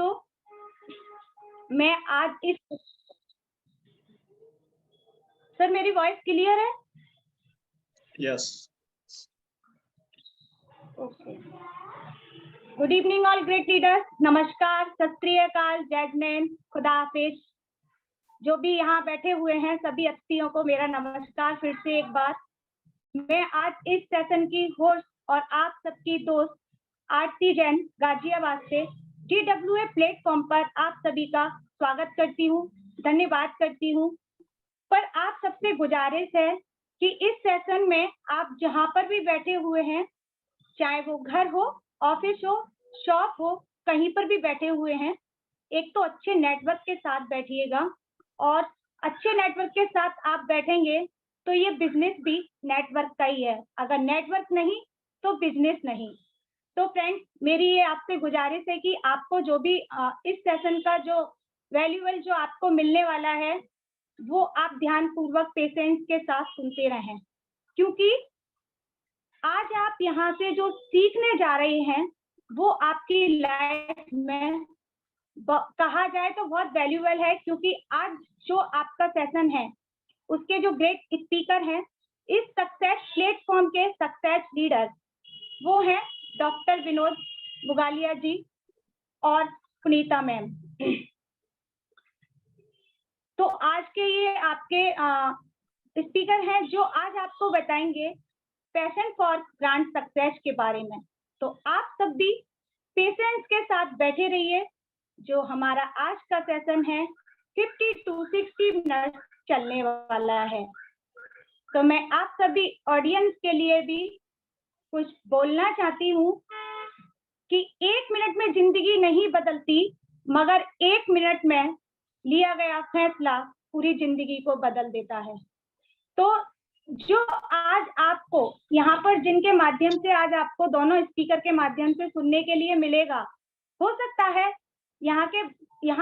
दोस्तों, मैं आज सर मेरी वॉइस क्लियर है? Yes. Okay. Good evening all great leaders. नमस्कार, सत श्री अकाल, जय हिंद, खुदा हाफिज। जो भी यहाँ बैठे हुए हैं सभी अतिथियों को मेरा नमस्कार फिर से एक बार। मैं आज इस सेशन की होस्ट और आप सबकी दोस्त आरती जैन गाजियाबाद से TWA प्लेटफॉर्म पर आप सभी का स्वागत करती हूँ, धन्यवाद करती हूँ। पर आप सबसे गुजारिश है कि इस सेशन में आप जहाँ पर भी बैठे हुए हैं, चाहे वो घर हो, ऑफिस हो, शॉप हो, कहीं पर भी बैठे हुए हैं, एक तो अच्छे नेटवर्क के साथ बैठिएगा। और अच्छे नेटवर्क के साथ आप बैठेंगे तो ये बिजनेस भी नेटवर्क का ही है। अगर नेटवर्क नहीं तो बिजनेस नहीं। तो फ्रेंड्स, मेरी ये आपसे गुजारिश है कि आपको जो भी इस सेशन का जो वैल्यूएबल जो आपको मिलने वाला है वो आप ध्यान पूर्वक पेशेंस के साथ सुनते रहें, क्योंकि आज आप यहाँ से जो सीखने जा रहे हैं वो आपकी लाइफ में कहा जाए तो बहुत वैल्यूएबल है। क्योंकि आज जो आपका सेशन है उसके जो ग्रेट स्पीकर हैं, इस सक्सेस प्लेटफॉर्म के सक्सेस लीडर, वो हैं डॉक्टर विनोद बुगालिया जी और पुनीता मैम। तो आज के ये आपके स्पीकर हैं जो आज आपको बताएंगे पैशन फॉर ग्रांड सक्सेस के बारे में। तो आप सब भी पेशेंस के साथ बैठे रहिए। जो हमारा आज का सेशन है 50 to 60 मिनट चलने वाला है। तो मैं आप सभी ऑडियंस के लिए भी कुछ बोलना चाहती हूँ कि 1 मिनट में जिंदगी नहीं बदलती, मगर 1 मिनट में लिया गया फैसला पूरी जिंदगी को बदल देता है। तो जो आज आपको यहाँ पर जिनके माध्यम से आज आपको दोनों स्पीकर के माध्यम से सुनने के लिए मिलेगा, हो सकता है यहाँ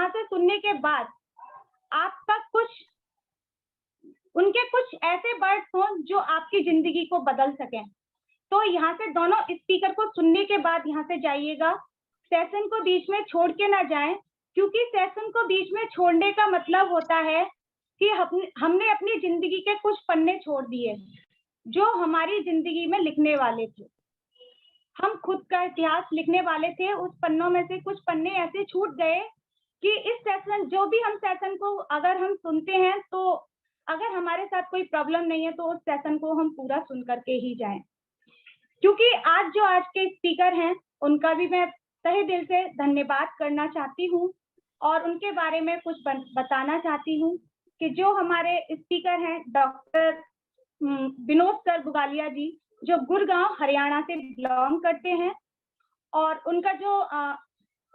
से सुनने के बाद आपका उनके कुछ ऐसे वर्ड्स हों जो आपकी जिंदगी को बदल सकें। तो यहाँ से दोनों स्पीकर को सुनने के बाद यहाँ से जाइएगा, सेशन को बीच में छोड़ के ना जाएं, क्योंकि सेशन को बीच में छोड़ने का मतलब होता है कि हमने अपनी जिंदगी के कुछ पन्ने छोड़ दिए जो हमारी जिंदगी में लिखने वाले थे। हम खुद का इतिहास लिखने वाले थे, उस पन्नों में से कुछ पन्ने ऐसे छूट गए कि इस सेशन जो भी हम सेशन को अगर हम सुनते हैं तो अगर हमारे साथ कोई प्रॉब्लम नहीं है तो उस सेशन को हम पूरा सुन करके ही जाएं। क्योंकि आज के स्पीकर हैं उनका भी मैं तहे दिल से धन्यवाद करना चाहती हूँ और उनके बारे में कुछ बताना चाहती हूँ कि जो हमारे स्पीकर हैं डॉक्टर विनोद सर बुगालिया जी, जो गुड़गांव हरियाणा से बिलोंग करते हैं। और उनका जो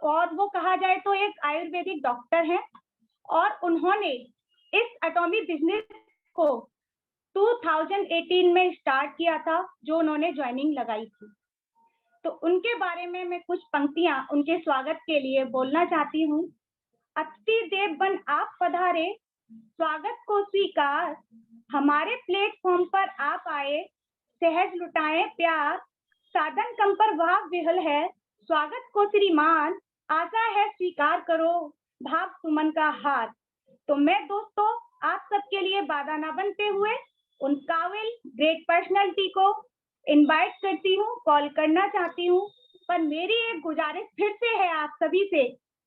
और वो कहा जाए तो एक आयुर्वेदिक डॉक्टर हैं और उन्होंने इस एटॉमिक बिजनेस को 2018 में स्टार्ट किया था, जो उन्होंने ज्वाइनिंग लगाई थी। तो उनके बारे में मैं कुछ पंक्तियां उनके स्वागत के लिए बोलना चाहती हूँ। अतिथि देव बन आप पधारे, स्वागत को स्वीकार, हमारे प्लेटफॉर्म पर आप आए, सहज लुटाए प्यार, साधन कम पर वाह विहल है, स्वागत को श्रीमान, आशा है स्वीकार करो भाव सुमन का हार। तो मैं दोस्तों आप सबके लिए बाधा ना बनते हुए उन काबिल ग्रेट पर्सनालिटी को इनवाइट करती हूँ, कॉल करना चाहती हूँ। पर मेरी एक गुजारिश फिर से है आप सभी से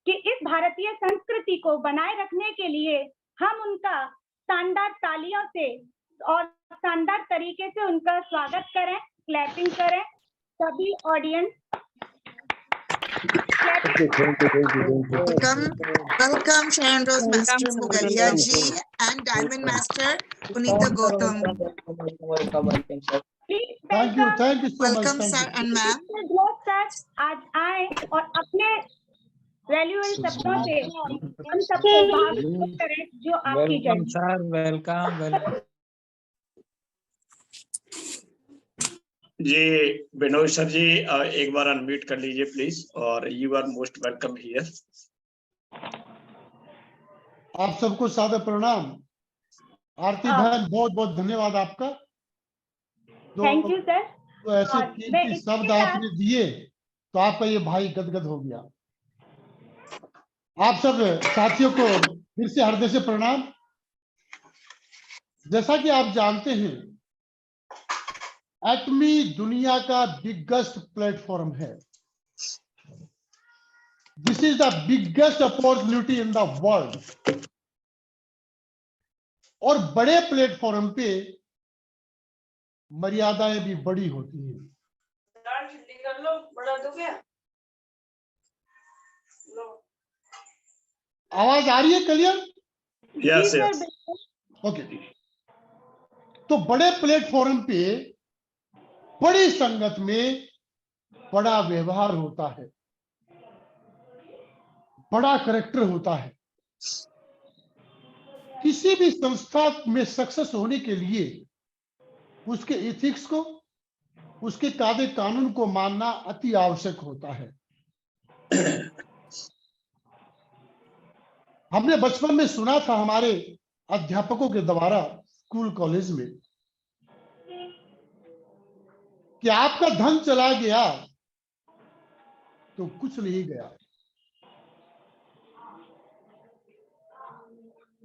कि इस भारतीय संस्कृति को बनाए रखने के लिए हम उनका शानदार तालियों से और शानदार तरीके से उनका स्वागत करें, क्लैपिंग करें सभी audience. Welcome Sharon Rose Master Bugalia ji and Diamond Master Punita Gautam. Thank you so welcome much, sir and ma'am. आज आए और अपने वैल्यूएबल शब्दों से हम सबको भावुक करें जो आपकी वेलकम सर, वेलकम। जी विनोद सर जी, एक बार अनम्यूट कर लीजिए प्लीज, और you are most welcome here. आप सबको सादर प्रणाम। आरती बहन बहुत बहुत धन्यवाद आपका। Thank you sir. तो ऐसे कीमती शब्द आपने दिए तो आपका ये भाई गदगद हो गया। आप सब साथियों को फिर से हृदय से प्रणाम। जैसा कि आप जानते हैं, एटमी दुनिया का बिगेस्ट प्लेटफॉर्म है। This is the biggest opportunity in the world. और बड़े प्लेटफॉर्म पे मर्यादाएं भी बड़ी होती हैं। कर लो, बड़ा तो क्या? आवाज आ रही है क्लियर? Yes, जी सर, yes. बिल्कुल। ओके। तो बड़े प्लेटफॉर्म पे बड़ी संगत में बड़ा व्यवहार होता है, बड़ा करैक्टर होता है। किसी भी संस्था में सक्सेस होने के लिए उसके एथिक्स को, उसके कायदे कानून को मानना अति आवश्यक होता है। हमने बचपन में सुना था हमारे अध्यापकों के द्वारा स्कूल कॉलेज में कि आपका धन चला गया तो कुछ नहीं गया,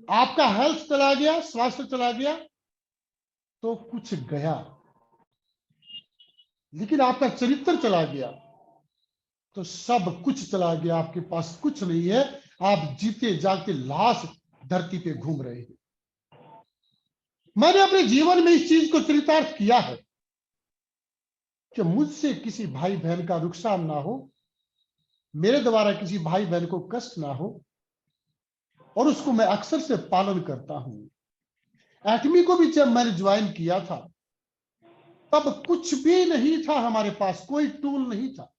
आपका हेल्थ चला गया, स्वास्थ्य चला गया तो कुछ गया, लेकिन आपका चरित्र चला गया तो सब कुछ चला गया। आपके पास कुछ नहीं है, आप जीते जागते लाश धरती पे घूम रहे हैं। मैंने अपने जीवन में इस चीज को चरितार्थ किया है कि मुझसे किसी भाई बहन का नुकसान ना हो, मेरे द्वारा किसी भाई बहन को कष्ट ना हो, और उसको मैं अक्सर से पालन करता हूं। एटमी को भी जब मैंने ज्वाइन किया था तब कुछ भी नहीं था, हमारे पास कोई टूल नहीं था,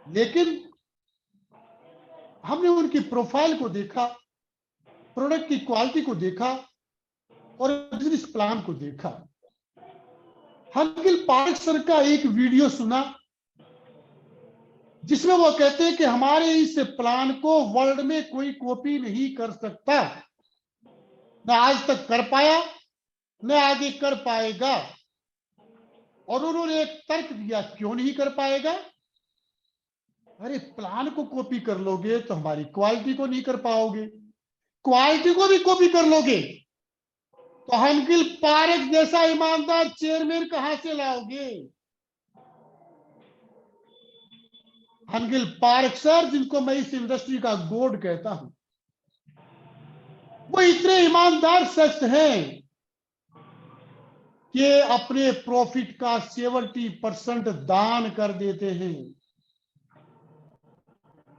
लेकिन हमने उनकी प्रोफाइल को देखा, प्रोडक्ट की क्वालिटी को देखा और बिजनेस प्लान को देखा। हंकिल पारेख सर का एक वीडियो सुना जिसमें वो कहते हैं कि हमारे इस प्लान को वर्ल्ड में कोई कॉपी नहीं कर सकता, न आज तक कर पाया न आगे कर पाएगा। और उन्होंने एक तर्क दिया क्यों नहीं कर पाएगा। अरे प्लान को कॉपी कर लोगे तो हमारी क्वालिटी को नहीं कर पाओगे, क्वालिटी को भी कॉपी कर लोगे तो हंकिल पारेख जैसा ईमानदार चेयरमैन कहां से लाओगे। हंकिल पारेख सर, जिनको मैं इस इंडस्ट्री का गॉड कहता हूं, वो इतने ईमानदार शख्स हैं कि अपने प्रॉफिट का 70% दान कर देते हैं।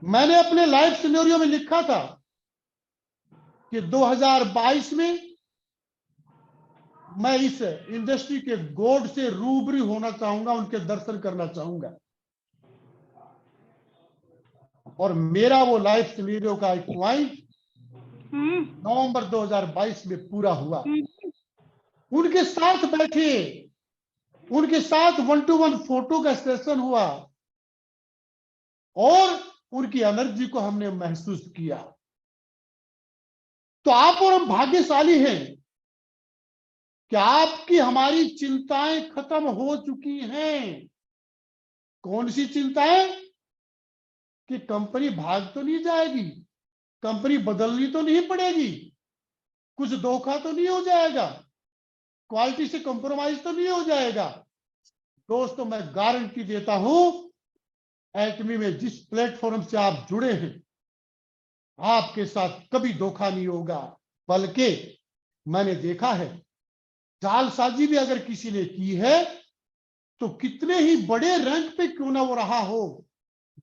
मैंने अपने लाइफ सिनेरियो में लिखा था कि 2022 में मैं इस इंडस्ट्री के गॉड से रूबरू होना चाहूंगा, उनके दर्शन करना चाहूंगा। और मेरा वो लाइफ सिनेरियो का एक पॉइंट नवंबर 2022 में पूरा हुआ। उनके साथ बैठे, उनके साथ 1-to-1 फोटो का सेशन हुआ और उनकी एनर्जी को हमने महसूस किया। तो आप और हम भाग्यशाली हैं कि आपकी हमारी चिंताएं खत्म हो चुकी हैं। कौन सी चिंताएं? कि कंपनी भाग तो नहीं जाएगी, कंपनी बदलनी तो नहीं पड़ेगी, कुछ धोखा तो नहीं हो जाएगा, क्वालिटी से कंप्रोमाइज तो नहीं हो जाएगा। दोस्तों, मैं गारंटी देता हूं, एटमी में जिस प्लेटफॉर्म से आप जुड़े हैं, आपके साथ कभी धोखा नहीं होगा। बल्कि मैंने देखा है, जालसाजी भी अगर किसी ने की है तो कितने ही बड़े रैंक पे क्यों ना वो रहा हो,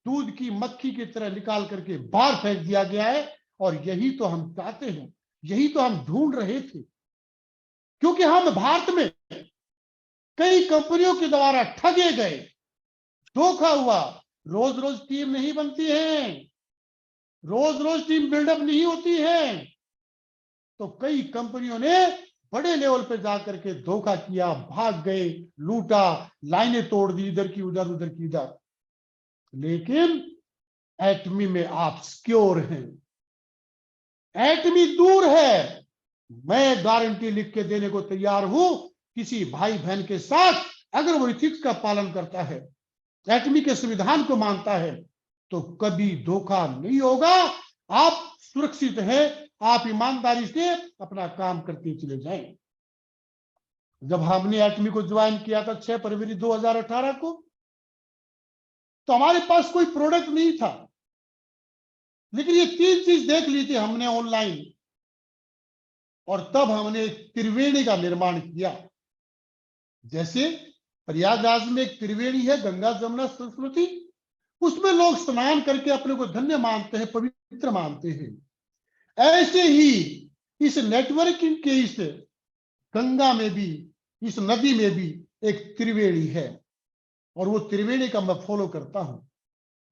दूध की मक्खी की तरह निकाल करके बाहर फेंक दिया गया है। और यही तो हम चाहते हैं, यही तो हम ढूंढ रहे थे। क्योंकि हम भारत में कई कंपनियों के द्वारा ठगे गए, धोखा हुआ। रोज रोज टीम नहीं बनती है, रोज रोज टीम बिल्डअप नहीं होती है। तो कई कंपनियों ने बड़े लेवल पे जाकर के धोखा किया, भाग गए, लूटा, लाइनें तोड़ दी, इधर की उधर, उधर की इधर। लेकिन एटमी में आप सिक्योर हैं, एटमी दूर है। मैं गारंटी लिख के देने को तैयार हूं, किसी भाई बहन के साथ अगर वो इथिक्स का पालन करता है, एटमी के संविधान को मानता है, तो कभी धोखा नहीं होगा। आप सुरक्षित हैं, आप ईमानदारी से अपना काम करते चले जाएं। जब हमने एटमी को ज्वाइन किया था 6 फरवरी 2018 को, तो हमारे पास कोई प्रोडक्ट नहीं था, लेकिन ये 3 चीज देख ली थी हमने ऑनलाइन, और तब हमने एक त्रिवेणी का निर्माण किया। जैसे प्रयागराज में एक त्रिवेणी है, गंगा जमुना सरस्वती, उसमें लोग स्नान करके अपने को धन्य मानते हैं, पवित्र मानते हैं। ऐसे ही इस नेटवर्किंग के इस गंगा में भी, इस नदी में भी एक त्रिवेणी है, और वो त्रिवेणी का मैं फॉलो करता हूं।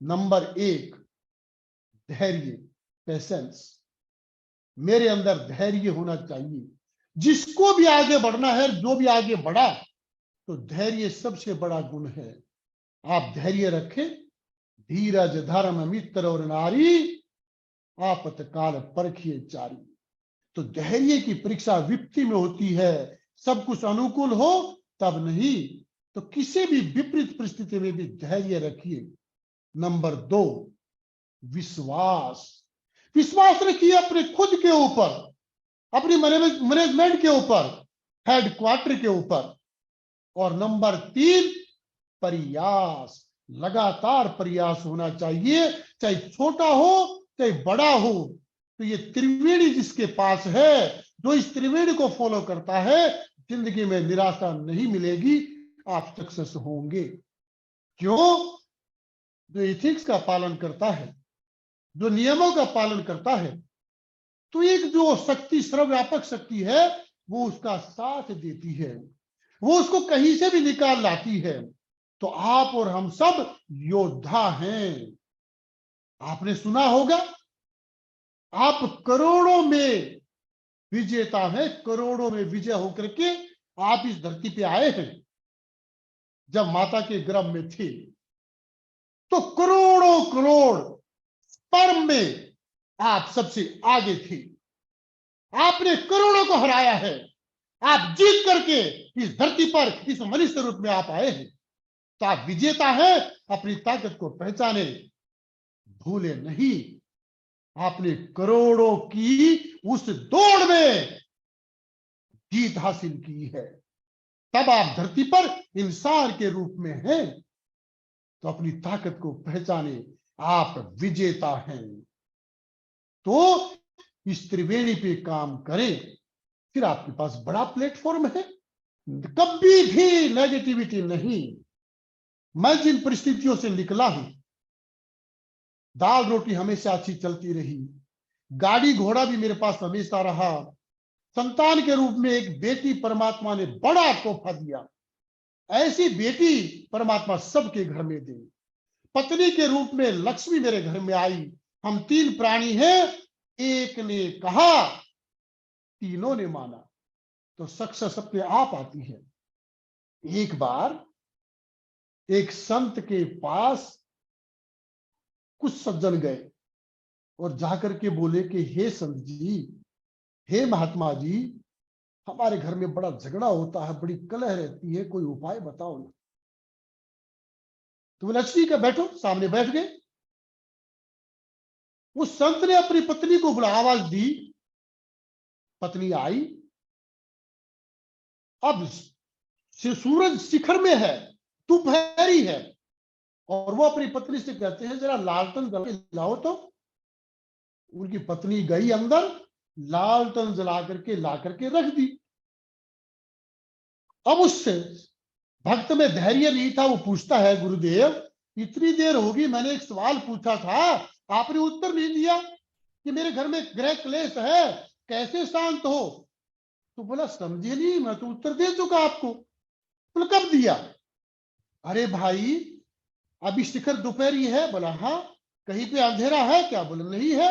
नंबर 1, धैर्य, पेशेंस। मेरे अंदर धैर्य होना चाहिए। जिसको भी आगे बढ़ना है, जो भी आगे बढ़ा, तो धैर्य सबसे बड़ा गुण है। आप धैर्य रखें। धीरज धर्म मित्र और नारी, आपतकाल परखिए चारी। तो धैर्य की परीक्षा विपत्ति में होती है। सब कुछ अनुकूल हो तब नहीं, तो किसी भी विपरीत परिस्थिति में भी धैर्य रखिए। नंबर 2, विश्वास। विश्वास रखिए अपने खुद के ऊपर, अपनी मैनेजमेंट के ऊपर, हेडक्वार्टर के ऊपर। और नंबर 3, प्रयास। लगातार प्रयास होना चाहिए, चाहे छोटा हो चाहे बड़ा हो। तो ये त्रिवेणी जिसके पास है, जो इस त्रिवेणी को फॉलो करता है, जिंदगी में निराशा नहीं मिलेगी, आप सक्सेस होंगे। क्यों? जो एथिक्स का पालन करता है, जो नियमों का पालन करता है, तो एक जो शक्ति, सर्वव्यापक शक्ति है, वो उसका साथ देती है, वो उसको कहीं से भी निकाल लाती है। तो आप और हम सब योद्धा हैं। आपने सुना होगा, आप करोड़ों में विजेता हैं, करोड़ों में विजय होकर के आप इस धरती पे आए हैं। जब माता के गर्भ में थे, तो करोड़ों करोड़ स्पर्म में आप सबसे आगे थे। आपने करोड़ों को हराया है। आप जीत करके इस धरती पर, इस मनुष्य रूप में आप आए हैं। तो आप विजेता हैं। अपनी ताकत को पहचाने, भूले नहीं। आपने करोड़ों की उस दौड़ में जीत हासिल की है, तब आप धरती पर इंसान के रूप में हैं। तो अपनी ताकत को पहचाने, आप विजेता हैं। तो इस त्रिवेणी पे काम करें, फिर आपके पास बड़ा प्लेटफॉर्म है। कभी भी नेगेटिविटी नहीं। मैं जिन परिस्थितियों से निकला हूं, दाल रोटी हमेशा अच्छी चलती रही, गाड़ी घोड़ा भी मेरे पास हमेशा रहा, संतान के रूप में एक बेटी परमात्मा ने बड़ा तोहफा दिया। ऐसी बेटी परमात्मा सबके घर में दे। पत्नी के रूप में लक्ष्मी मेरे घर में आई। हम 3 प्राणी हैं, एक ने कहा, तीनों ने माना, तो सक्सेस अपने आप आती है। एक बार एक संत के पास कुछ सज्जन गए और जाकर के बोले कि हे संत जी, हे महात्मा जी, हमारे घर में बड़ा झगड़ा होता है, बड़ी कलह रहती है, कोई उपाय बताओ ना। तो बोले ठीक है, बैठो। सामने बैठ गए। उस संत ने अपनी पत्नी को बुला, आवाज दी। पत्नी आई। अब सूरज शिखर में है, दोपहरी है, और वो अपनी पत्नी से कहते हैं जरा लालटेन जला के लाओ। तो उनकी पत्नी गई अंदर, लालटेन जला करके ला करके रख दी। अब उस भक्त में धैर्य नहीं था। वो पूछता है, गुरुदेव इतनी देर होगी, मैंने एक सवाल पूछा था, आपने उत्तर नहीं दिया कि मेरे घर में गृह क्लेश है, कैसे शांत हो। तो बोला समझे नहीं, मैं तो उत्तर दे चुका आपको। बोला कब दिया? अरे भाई अभी शिखर दोपहरी है। बोला हाँ। कहीं पे अंधेरा है क्या? बोला नहीं है।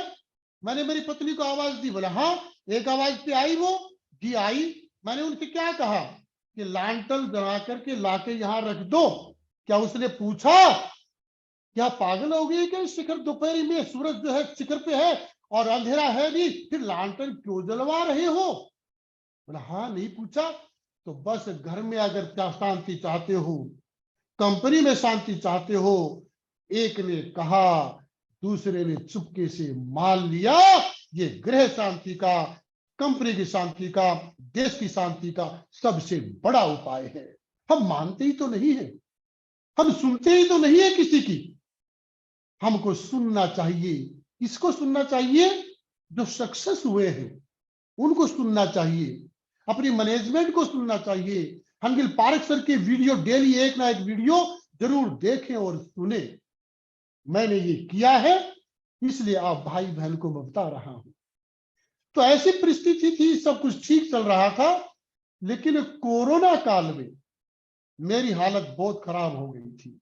मैंने मेरी पत्नी को आवाज दी। बोला हाँ। एक आवाज पे आई वो? जी आई। मैंने उनसे क्या कहा कि लालटेन जला करके लाके यहाँ रख दो। क्या उसने पूछा क्या पागल हो गई क्या? शिखर दोपहरी में, सूरज जो है शिखर पे है और अंधेरा है नहीं, फिर लालटेन क्यों जलवा रहे हो? बोला हाँ, नहीं पूछा। तो बस घर में अगर शांति चाहते हो, कंपनी में शांति चाहते हो, एक ने कहा, दूसरे ने चुपके से मान लिया। ये गृह शांति का, कंपनी की शांति का, देश की शांति का सबसे बड़ा उपाय है। हम मानते ही तो नहीं है, हम सुनते ही तो नहीं है किसी की। हमको सुनना चाहिए, इसको सुनना चाहिए जो सक्सेस हुए हैं, उनको सुनना चाहिए, अपनी मैनेजमेंट को सुनना चाहिए। हंगिल पारेख सर के वीडियो डेली एक ना एक वीडियो जरूर देखें और सुने। मैंने ये किया है, इसलिए आप भाई बहन को मैं बता रहा हूं। तो ऐसी परिस्थिति थी, सब कुछ ठीक चल रहा था, लेकिन कोरोना काल में मेरी हालत बहुत खराब हो गई थी।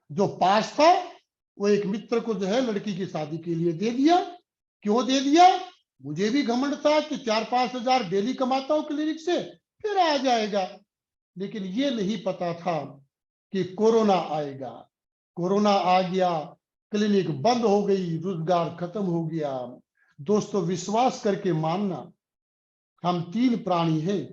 जो पास था वो एक मित्र को जो है लड़की की शादी के लिए दे दिया। क्यों दे दिया? मुझे भी घमंड था कि 4-5 हजार डेली कमाता हूं क्लिनिक से, फिर आ जाएगा। लेकिन ये नहीं पता था कि कोरोना आएगा। कोरोना आ गया, क्लिनिक बंद हो गई, रोजगार खत्म हो गया। दोस्तों, विश्वास करके मानना, हम 3 प्राणी हैं,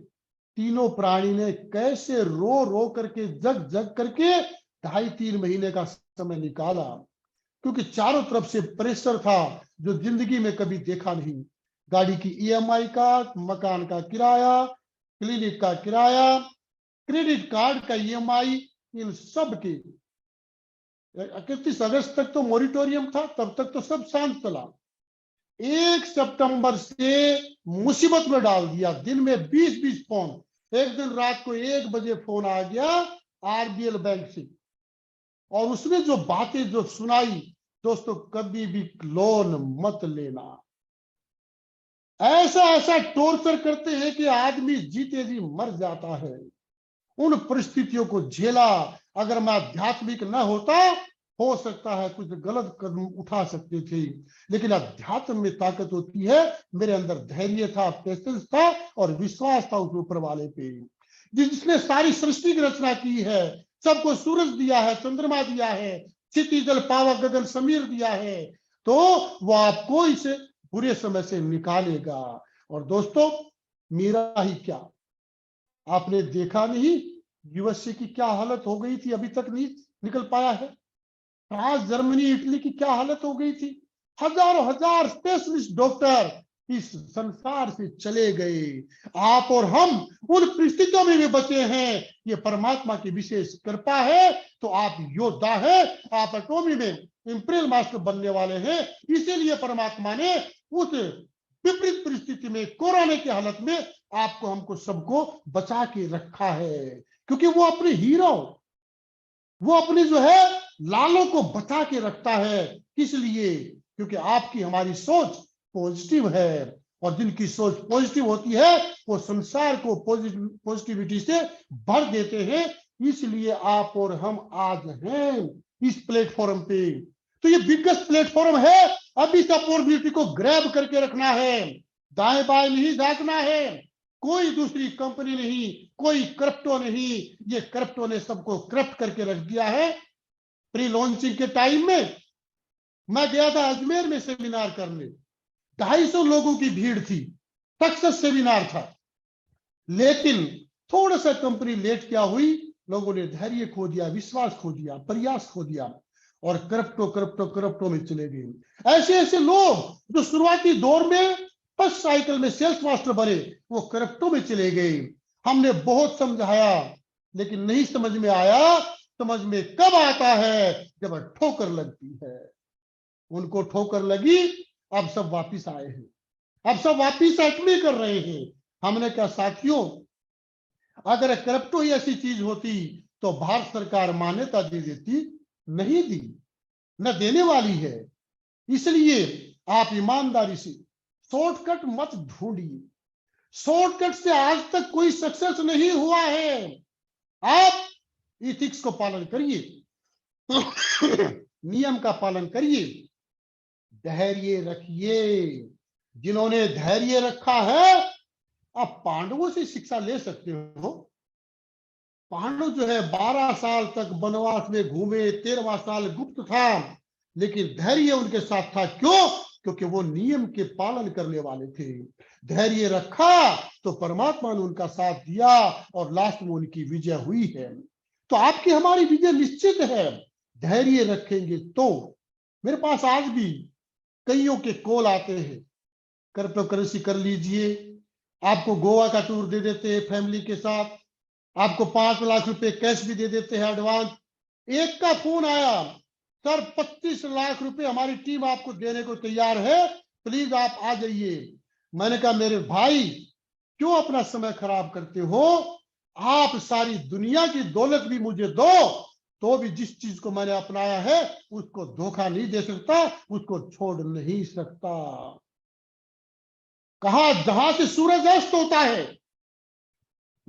तीनों प्राणी ने कैसे रो रो करके, जग जग करके 2.5-3 महीने का समय निकाला, क्योंकि चारों तरफ से प्रेशर था जो जिंदगी में कभी देखा नहीं। गाड़ी की EMI का, मकान का किराया, क्लिनिक का किराया, क्रेडिट कार्ड का EMI, इन सब के 31 अगस्त तक तो मॉरिटोरियम था, तब तक तो सब शांत चला। 1 सितंबर से मुसीबत में डाल दिया। दिन में 20-20 फोन। एक दिन रात को 1 बजे फोन आ गया RBL बैंक से, और उसने जो बातें जो सुनाई, दोस्तों कभी भी लोन मत लेना। ऐसा ऐसा टॉर्चर करते हैं कि आदमी जीते जी मर जाता है। उन परिस्थितियों को झेला। अगर मैं आध्यात्मिक न होता, हो सकता है कुछ गलत कदम उठा सकते थे, लेकिन अध्यात्म में ताकत होती है। मेरे अंदर धैर्य था, पेशेंस था और विश्वास था उस ऊपर वाले पे, जिसने सारी सृष्टि की रचना की है। सबको सूरज दिया है, चंद्रमा दिया है, क्षिति जल पावक गगन समीर दिया है, तो वो आपको इस बुरे समय से निकालेगा। और दोस्तों, मेरा ही क्या, आपने देखा नहीं यूएसए की क्या हालत हो गई थी, अभी तक नहीं निकल पाया है। फ्रांस, जर्मनी, इटली की क्या हालत हो गई थी। हजारों हजार स्पेशलिस्ट डॉक्टर इस संसार से चले गए। आप और हम उन परिस्थितियों में भी बचे हैं। ये परमात्मा की विशेष कृपा है। तो आप योद्धा है, आप एटॉमी में इंपीरियल मास्टर बनने वाले हैं। इसीलिए परमात्मा ने उस विपरीत परिस्थिति में, कोरोना की हालत में आपको, हमको, सबको बचा के रखा है, क्योंकि वो अपने हीरो, वो अपने जो है लालों को बचा के रखता है। किस लिए? क्योंकि आपकी हमारी सोच पॉजिटिव है, और जिनकी सोच पॉजिटिव होती है वो संसार को पॉजिटिविटी से भर देते हैं। इसलिए आप और हम आज हैं इस प्लेटफॉर्म पे। तो ये बिगेस्ट प्लेटफॉर्म है। अब इस अपॉर्चुनिटी को ग्रैब करके रखना है, दाएं बाएं नहीं झांकना है। कोई दूसरी कंपनी नहीं, कोई क्रिप्टो नहीं, ये क्रिप्टो ने सबको करप्ट करके रख दिया है। प्री लॉन्चिंग के टाइम में मैं गया था अजमेर में सेमिनार करने, 250 लोगों की भीड़ थी, सक्सेस सेमिनार था। लेकिन थोड़ा सा कंपनी लेट क्या हुई, लोगों ने धैर्य खो दिया, विश्वास खो दिया, प्रयास खो दिया, और क्रिप्टो में चले गए। ऐसे ऐसे लोग जो शुरुआती दौर में फर्स्ट साइकिल में सेल्स मास्टर बने, वो क्रिप्टो में चले गए। हमने बहुत समझाया, लेकिन नहीं समझ में आया। समझ में कब आता है? जब ठोकर लगती है। उनको ठोकर लगी, अब सब वापिस आए हैं, अब सब वापिस एक्टिव कर रहे हैं। हमने कहा साथियों, अगर क्रिप्टो ही ऐसी चीज होती तो भारत सरकार मान्यता दे देती, नहीं दी, न देने वाली है। इसलिए आप ईमानदारी से शॉर्टकट मत ढूंढिए। शॉर्टकट से आज तक कोई सक्सेस नहीं हुआ है। आप इथिक्स को पालन करिए, नियम का पालन करिए, धैर्य रखिए। जिन्होंने धैर्य रखा है, आप पांडवों से शिक्षा ले सकते हो। पांडव जो है 12 साल तक वनवास में घूमे, 13वां साल गुप्त था, लेकिन धैर्य उनके साथ था। क्यों? क्योंकि वो नियम के पालन करने वाले थे। धैर्य रखा तो परमात्मा ने उनका साथ दिया, और लास्ट में उनकी विजय हुई है। तो आपकी हमारी विजय निश्चित है। धैर्य रखेंगे तो। मेरे पास आज भी कईयों के कॉल आते हैं, क्रिप्टो करेंसी कर लीजिए, आपको गोवा का टूर दे देते हैं फैमिली के साथ, आपको 5 लाख रुपए कैश भी दे देते हैं एडवांस। एक का फोन आया, सर 25 लाख रुपए हमारी टीम आपको देने को तैयार है, प्लीज आप आ जाइए। मैंने कहा मेरे भाई क्यों अपना समय खराब करते हो, आप सारी दुनिया की दौलत भी मुझे दो तो भी जिस चीज को मैंने अपनाया है उसको धोखा नहीं दे सकता, उसको छोड़ नहीं सकता। कहा जहां से सूरज अस्त होता है,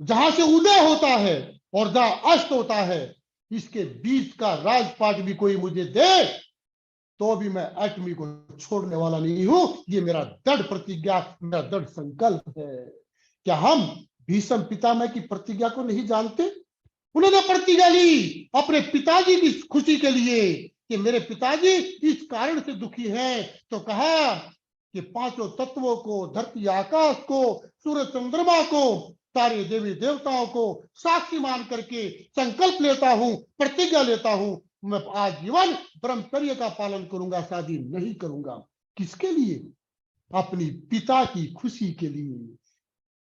जहां से उदय होता है और जहां अस्त होता है, इसके बीच का राजपाट भी कोई मुझे दे तो भी मैं एटमी को छोड़ने वाला नहीं हूं। ये मेरा दृढ़ प्रतिज्ञा, मेरा दृढ़ संकल्प है। क्या हम भीष्म पितामह की प्रतिज्ञा को नहीं जानते? उन्होंने प्रतिज्ञा ली अपने पिताजी की खुशी के लिए कि मेरे पिताजी इस कारण से दुखी हैं, तो कहा कि 5 तत्वों को, धरती आकाश को, सूर्य चंद्रमा को, सारे देवी देवताओं को साक्षी मान करके संकल्प लेता हूं, प्रतिज्ञा लेता हूं, मैं आजीवन ब्रह्मचर्य का पालन करूंगा, शादी नहीं करूंगा। किसके लिए? अपनी पिता की खुशी के लिए।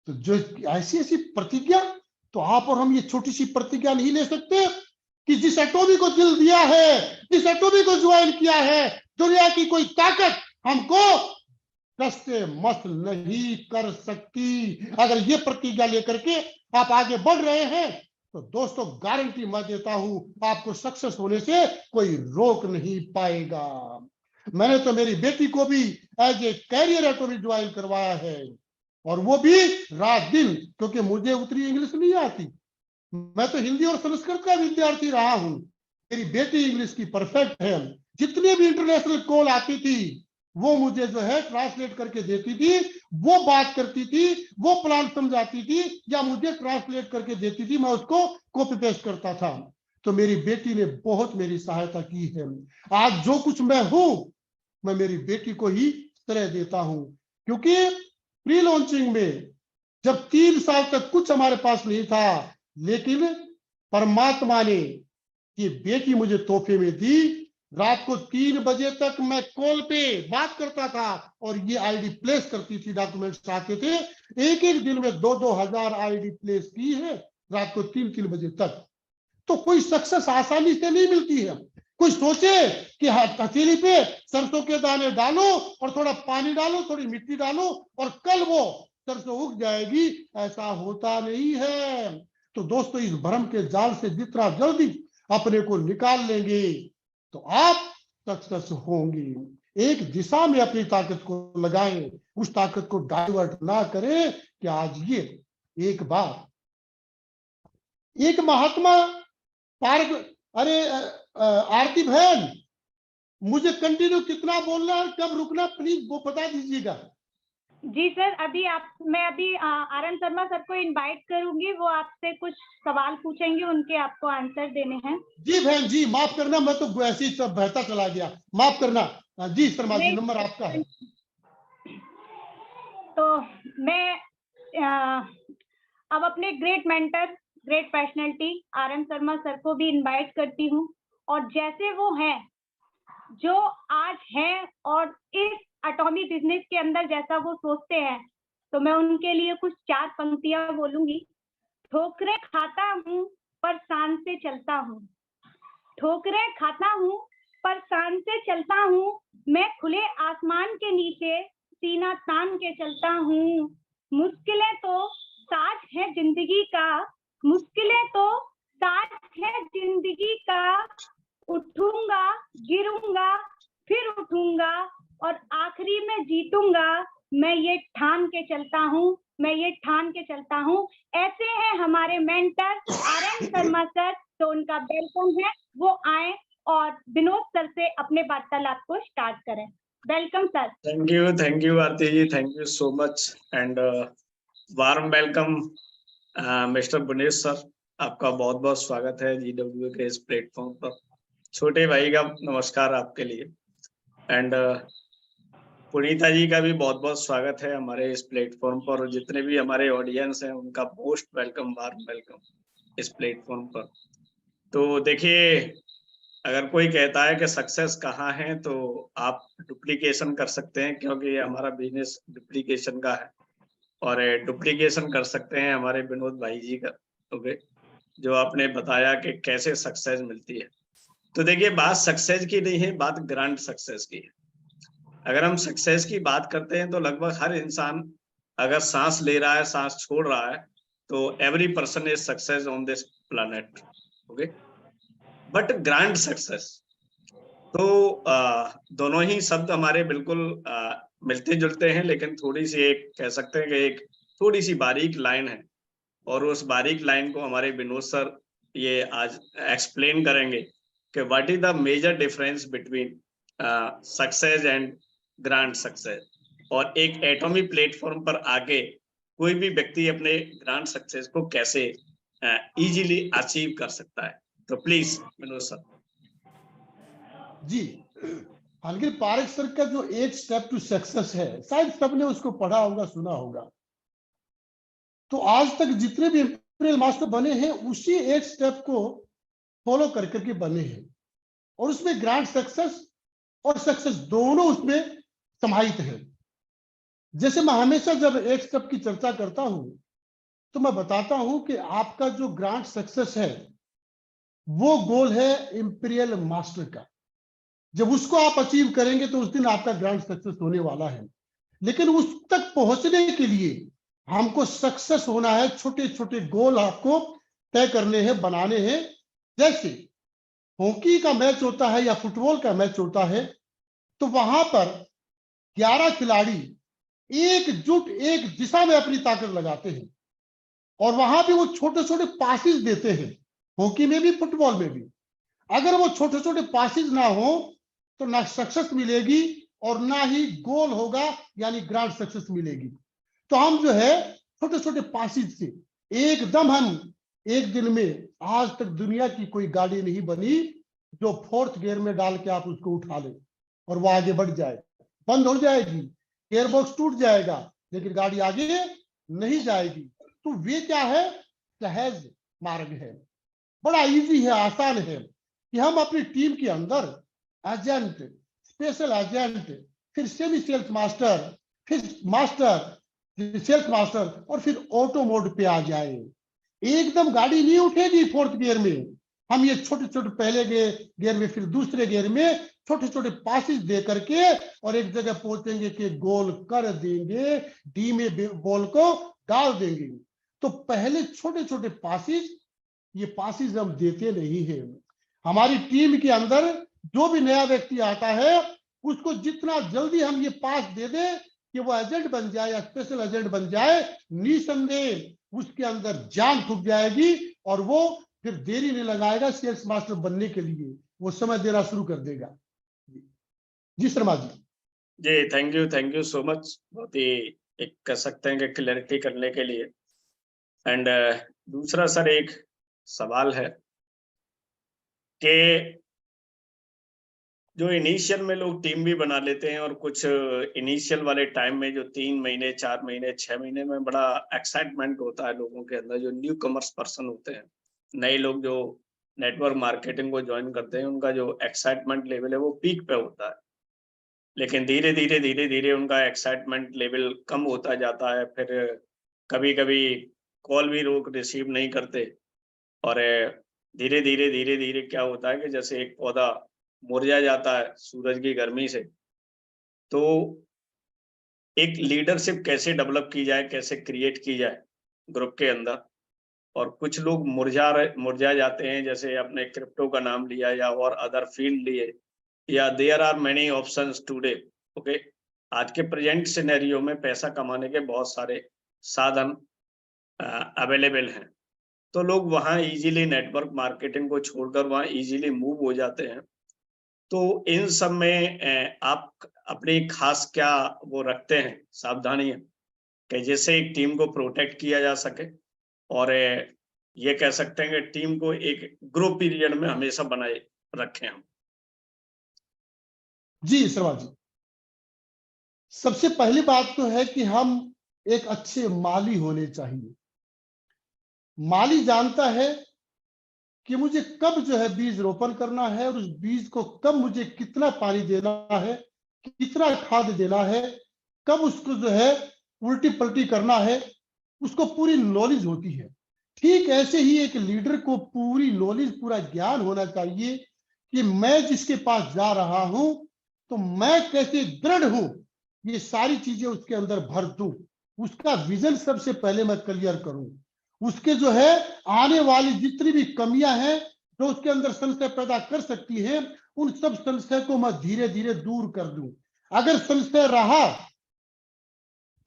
तो जो ऐसी प्रतिज्ञा, तो आप और हम ये छोटी सी प्रतिज्ञा नहीं ले सकते कि जिस एटॉमी को दिल दिया है, जिस एटॉमी को ज्वाइन किया है, दुनिया की कोई ताकत हमको कष्टे मस्त नहीं कर सकती। अगर ये प्रतिज्ञा लेकर के आप आगे बढ़ रहे हैं तो दोस्तों गारंटी मैं देता हूं आपको सक्सेस होने से कोई रोक नहीं पाएगा। मैंने तो मेरी बेटी को भी as a career Atomy join करवाया है, और वो भी रात दिन, क्योंकि मुझे उतनी इंग्लिश नहीं आती। मैं तो हिंदी और संस्कृत का विद्यार्थी रहा हूं, मेरी बेटी इंग्लिश की परफेक्ट है। जितनी भी इंटरनेशनल कॉल आती थी वो मुझे जो है ट्रांसलेट करके देती थी, वो बात करती थी, वो प्लान समझाती थी या मुझे ट्रांसलेट करके देती थी, मैं उसको कॉपी पेस्ट करता था। तो मेरी बेटी ने बहुत मेरी सहायता की है। आज जो कुछ मैं हूं, मैं मेरी बेटी को ही श्रेय देता हूं, क्योंकि प्री लॉन्चिंग में जब 3 साल तक कुछ हमारे पास नहीं था, लेकिन परमात्मा ने ये बेटी मुझे तोहफे में दी। रात को 3 बजे तक मैं कॉल पे बात करता था और ये आईडी प्लेस करती थी, डॉक्यूमेंट्स आते थे। एक दिन में 2-2 हजार आईडी प्लेस की है रात को 3-3 बजे तक। तो कोई सक्सेस आसानी से नहीं मिलती है। कोई सोचे कि हथेली पे सरसों के दाने डालो और थोड़ा पानी डालो, थोड़ी मिट्टी डालो और कल वो सरसों उग जाएगी, ऐसा होता नहीं है। तो दोस्तों इस भ्रम के जाल से जितना जल्दी अपने को निकाल लेंगे तो आप सक्सेस होंगे। एक दिशा में अपनी ताकत को लगाएं, उस ताकत को डाइवर्ट ना करें। कि आज ये एक बार एक महात्मा पार्क, अरे आरती बहन, मुझे कंटिन्यू कितना बोलना है, कब रुकना, प्लीज वो बता दीजिएगा। जी सर, मैं अभी आर एन शर्मा सर को इनवाइट करूंगी, वो आपसे कुछ सवाल पूछेंगे, उनके आपको आंसर देने हैं। जी बहन जी, माफ करना, मैं तो ऐसे ही सब बहता चला गया, माफ करना। जी शर्मा जी, नंबर आपका है। तो मैं अब अपने great mentor, great personality R N Sharma sir को भी इनवाइट करती हूँ, और जैसे वो हैं, जो आज हैं और इस एटॉमी बिजनेस के अंदर जैसा वो सोचते हैं, तो मैं उनके लिए कुछ 4 पंक्तियां बोलूंगी। ठोकरें खाता हूँ पर शान से चलता हूँ, ठोकरें खाता हूँ पर शान से चलता हूँ, मैं खुले आसमान के नीचे सीना तान के चलता हूँ। मुश्किलें तो साथ है जिंदगी का, मुश्किलें तो साथ है जिंदगी का, उठूंगा गिरूंगा फिर उठूंगा और आखिरी में जीतूंगा, मैं ये ठान के चलता हूँ, मैं ये ठान के चलता हूँ। ऐसे हैं हमारे mentor R N Sharma sir, तो उनका वेलकम है, वो आए और विनोद सर से अपने वार्तालाप को स्टार्ट करें। Welcome sir. Thank you Aarti ji, thank you so much and warm welcome mister Bunesh sir, आपका बहुत बहुत स्वागत है GW के इस प्लेटफॉर्म पर। छोटे भाई का नमस्कार आपके लिए, एंड पुनीता जी का भी बहुत बहुत स्वागत है हमारे इस प्लेटफॉर्म पर, और जितने भी हमारे ऑडियंस हैं उनका मोस्ट वेलकम, वार्म वेलकम इस प्लेटफॉर्म पर। तो देखिए, अगर कोई कहता है कि सक्सेस कहाँ है तो आप डुप्लीकेशन कर सकते हैं, क्योंकि हमारा बिजनेस डुप्लीकेशन का है, और डुप्लीकेशन कर सकते हैं हमारे विनोद भाई जी का, ओके, जो आपने बताया कि कैसे सक्सेस मिलती है। तो देखिए, बात सक्सेस की नहीं है, बात ग्रांड सक्सेस की है। अगर हम सक्सेस की बात करते हैं तो लगभग हर इंसान अगर सांस ले रहा है, सांस छोड़ रहा है, तो every person is success on this planet, okay. But grand success, तो दोनों ही शब्द हमारे बिल्कुल मिलते जुलते हैं, लेकिन थोड़ी सी एक कह सकते हैं कि एक थोड़ी सी बारीक लाइन है, और उस बारीक लाइन को हमारे विनोद सर ये आज एक्सप्लेन करेंगे कि what is the major difference between success and grand success, और एक एटॉमी प्लेटफॉर्म पर आके कोई भी व्यक्ति अपने ग्रांड सक्सेस को कैसे इजीली अचीव कर सकता है। तो प्लीज विनोद सर। जी, हालांकि पारेख सर का जो 8 स्टेप टू सक्सेस है, शायद सबने उसको पढ़ा होगा, सुना होगा। तो आज तक जितने भी इंपीरियल मास्टर बने हैं उसी 8 स्टेप को फॉलो करके बने हैं, और उसमें ग्रांड सक्सेस और सक्सेस दोनों उसमें समाहित है। जैसे मैं हमेशा जब एक स्टेप की चर्चा करता हूं तो मैं बताता हूं कि आपका जो ग्रांड सक्सेस है वो गोल है इंपीरियल मास्टर का। जब उसको आप अचीव करेंगे तो उस दिन आपका ग्रांड सक्सेस होने वाला है। लेकिन उस तक पहुंचने के लिए हमको सक्सेस होना है, छोटे छोटे गोल आपको तय करने हैं, बनाने हैं। जैसे हॉकी का मैच होता है या फुटबॉल का मैच होता है, तो वहां पर 11 खिलाड़ी एकजुट एक दिशा में अपनी ताकत लगाते हैं, और वहां भी वो छोटे छोटे पासिस देते हैं, हॉकी में भी फुटबॉल में भी। अगर वो छोटे छोटे पासिस ना हो तो ना सक्सेस मिलेगी और ना ही गोल होगा, यानी ग्रांड सक्सेस मिलेगी। तो हम जो है छोटे छोटे पासिस से एकदम, हम एक दिन में आज तक दुनिया की कोई गाड़ी नहीं बनी जो 4th गियर में डाल के आप उसको उठा ले और वो आगे बढ़ जाए। बंद हो जाएगी, गियरबॉक्स टूट जाएगा, लेकिन गाड़ी आगे नहीं जाएगी। तो वे क्या है, सहज मार्ग है, बड़ा इजी है, आसान है कि हम अपनी टीम के अंदर एजेंट, स्पेशल एजेंट, फिर सेमी सेल्स मास्टर, फिर मास्टर, सेल्स मास्टर, और फिर ऑटो मोड पे आ जाए। एकदम गाड़ी नहीं उठेगी 4th गियर में। हम ये छोटे छोटे पहले गियर में, फिर दूसरे गियर में छोटे छोटे पासिस दे करके और एक जगह पहुंचेंगे कि गोल कर देंगे, डी में बॉल को डाल देंगे। तो पहले छोटे छोटे पासिस, ये पासिस हम देते नहीं है। हमारी टीम के अंदर जो भी नया व्यक्ति आता है उसको जितना जल्दी हम ये पास दे दें कि वो एजेंट बन जाए या स्पेशल एजेंट बन जाए, निसंदेह उसके अंदर जान फूक जाएगी और वो फिर देरी नहीं लगाएगा सेल्स मास्टर बनने के लिए, वो समय देना शुरू कर देगा। जी शर्मा जी। जी, थैंक यू सो मच, बहुत ही एक कह सकते हैं कि क्लैरिटी करने के लिए। एंड दूसरा सर एक सवाल है कि जो इनिशियल में लोग टीम भी बना लेते हैं, और कुछ इनिशियल वाले टाइम में जो 3 महीने, 4 महीने, 6 महीने में बड़ा एक्साइटमेंट होता है लोगों के अंदर, जो न्यू कमर्स पर्सन होते हैं, नए लोग जो नेटवर्क मार्केटिंग को ज्वाइन करते हैं, उनका जो एक्साइटमेंट लेवल है वो पीक पे होता है। लेकिन धीरे धीरे उनका एक्साइटमेंट लेवल कम होता जाता है। फिर कभी कभी कॉल भी लोग रिसीव नहीं करते, और धीरे धीरे क्या होता है कि जैसे एक पौधा मुरझा जाता है सूरज की गर्मी से, तो एक लीडरशिप कैसे डेवलप की जाए, कैसे क्रिएट की जाए ग्रुप के अंदर। और कुछ लोग मुरझा जाते हैं, जैसे आपने क्रिप्टो का नाम लिया या और अदर फील्ड लिए, या there are many options today, okay. आज के प्रेजेंट सिनेरियो में पैसा कमाने के बहुत सारे साधन अवेलेबल हैं, तो लोग वहाँ इजीली नेटवर्क मार्केटिंग को छोड़कर वहाँ इजीली मूव हो जाते हैं। तो इन सब में आप अपनी खास क्या वो रखते हैं सावधानियां कि जिससे एक टीम को प्रोटेक्ट किया जा सके, और ये कह सकते हैं कि टीम को एक ग्रो पीरियड में हमेशा बनाए रखें हम। जी शर्मा जी, सबसे पहली बात तो है कि हम एक अच्छे माली होने चाहिए। माली जानता है कि मुझे कब जो है बीज रोपण करना है और उस बीज को कब मुझे कितना पानी देना है, कितना खाद देना है, कब उसको जो है उल्टी पलटी करना है, उसको पूरी नॉलेज होती है। ठीक ऐसे ही एक लीडर को पूरी नॉलेज, पूरा ज्ञान होना चाहिए कि मैं जिसके पास जा रहा हूं तो मैं कैसे दृढ़ हूं, ये सारी चीजें उसके अंदर भर दूं, उसका विजन सबसे पहले मैं क्लियर करूं, उसके जो है आने वाली जितनी भी कमियां हैं जो उसके अंदर संशय पैदा कर सकती है, उन सब संशय को मैं धीरे धीरे दूर कर दूं। अगर संशय रहा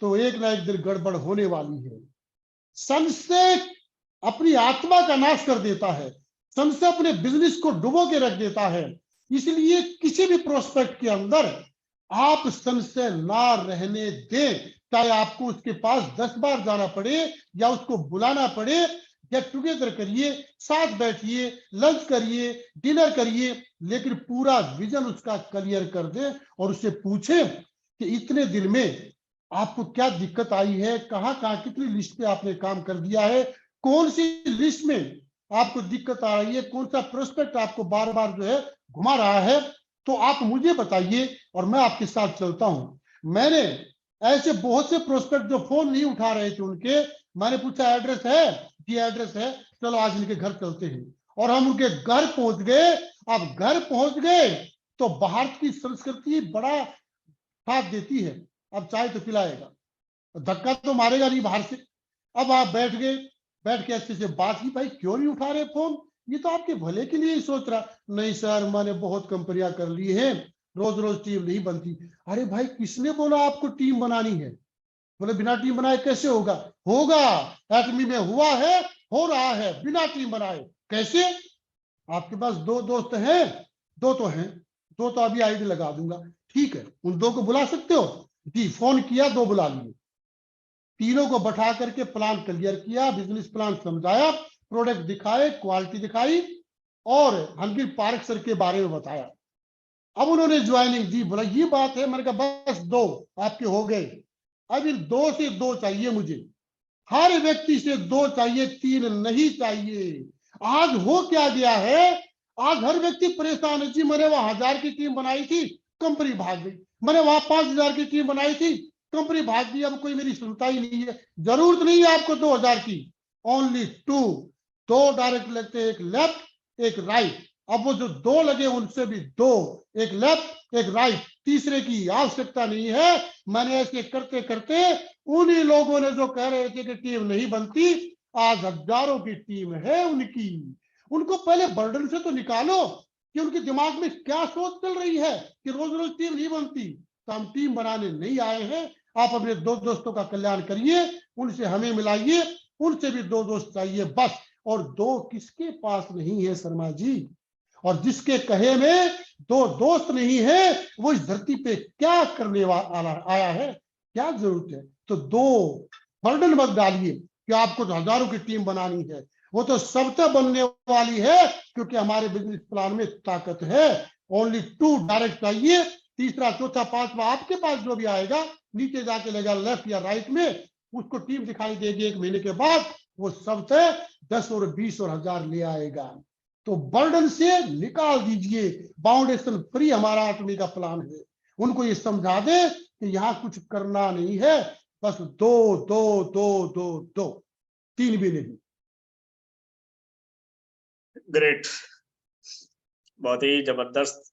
तो एक ना एक दिन गड़बड़ होने वाली है। संशय अपनी आत्मा का नाश कर देता है, संशय अपने बिजनेस को डुबो के रख देता है। इसलिए किसी भी प्रोस्पेक्ट के अंदर आप संशय ना रहने दें, चाहे आपको उसके पास 10 बार जाना पड़े या उसको बुलाना पड़े। गेट टुगेदर करिए, साथ बैठिए, लंच करिए, डिनर करिए, लेकिन पूरा विजन उसका क्लियर कर दे और उससे पूछे कि इतने दिन में आपको क्या दिक्कत आई है, कहां कहां कितनी लिस्ट पे आपने काम कर दिया है, कौन सी लिस्ट में आपको दिक्कत आ रही है, कौन सा प्रोस्पेक्ट आपको बार बार जो है घुमा रहा है, तो आप मुझे बताइए और मैं आपके साथ चलता हूं। मैंने ऐसे बहुत से प्रोस्पेक्ट जो फोन नहीं उठा रहे थे उनके, मैंने पूछा एड्रेस है? जी एड्रेस है, चलो आज इनके घर चलते हैं। और हम उनके घर पहुंच गए। अब घर पहुंच गए तो बाहर की संस्कृति बड़ा साथ देती है, अब चाय तो पिलाएगा, धक्का तो मारेगा नहीं बाहर से। अब आप बैठ गए, बैठ के अच्छे से बात की, भाई क्यों नहीं उठा रहे फोन, ये तो आपके भले के लिए ही सोच रहा। नहीं सर, मैंने बहुत कंपनियां कर ली हैं, रोज रोज टीम नहीं बनती। अरे भाई, किसने बोला आपको टीम बनानी है? बोले बिना टीम बनाए कैसे होगा? होगा, एटमी में हुआ है, हो रहा है, बिना टीम बनाए। कैसे? आपके पास 2 दोस्त हैं? 2 तो हैं, 2 तो अभी आईडी लगा दूंगा। ठीक है, उन 2 को बुला सकते हो? जी, फोन किया, 2 बुला लिए। तीनों को बैठा करके प्लान क्लियर किया, बिजनेस प्लान समझाया, प्रोडक्ट दिखाए, क्वालिटी दिखाई और हंगिर पार्क सर के बारे में बताया। अब उन्होंने ज्वाइनिंग दी। बोला ये बात है। मैंने कहा बस 2 आपके हो गए, अब इन 2 से 2 चाहिए मुझे, हर व्यक्ति से 2 चाहिए, 3 नहीं चाहिए। आज हो क्या गया है, आज हर व्यक्ति परेशान है। जी मैंने वहां 1000 की टीम बनाई थी, कंपनी भाग गई। मैंने वहां 5000 की टीम बनाई थी, कंपनी भाग गई। अब कोई मेरी सुनता ही नहीं है। जरूरत नहीं है आपको 2000 की, ओनली 2 डायरेक्ट लगते, एक लेफ्ट एक राइट। अब वो जो 2 लगे उनसे भी 2, एक लेफ्ट एक राइट, तीसरे की आवश्यकता नहीं है। मैंने ऐसे करते करते उन्हीं लोगों ने जो कह रहे थे कि टीम नहीं बनती, आज हजारों की टीम है उनकी। उनको पहले बर्डन से तो निकालो कि उनके दिमाग में क्या सोच चल रही है कि रोज रोज टीम नहीं बनती। तो हम टीम बनाने नहीं आए हैं। आप अपने 2 दोस्तों का कल्याण करिए, उनसे हमें मिलाइए, उनसे भी 2 दोस्त चाहिए बस। और 2 किसके पास नहीं है शर्मा जी? और जिसके कहे में 2 दोस्त नहीं है, वो इस धरती पे क्या करने आया है, क्या जरूरत है? तो 2 बर्डन मत डालिए कि आपको तो हजारों की टीम बनानी है, वो तो सबसे बनने वाली है, क्योंकि हमारे बिजनेस प्लान में ताकत है। ओनली 2 डायरेक्ट चाहिए, तीसरा चौथा पांचवा आपके पास जो भी आएगा नीचे जाके लगा लेफ्ट या राइट में, उसको टीम दिखाई देगी 1 महीने के बाद, वो सबसे 10 और 20 और 1000 ले आएगा। तो बर्डन से निकाल दीजिए। बाउंडेशन फ्री हमारा एटमी का प्लान है। उनको ये समझा दे कि यहाँ कुछ करना नहीं है, बस 2 2 2 2 2, 3 भी नहीं। ग्रेट, बहुत ही जबरदस्त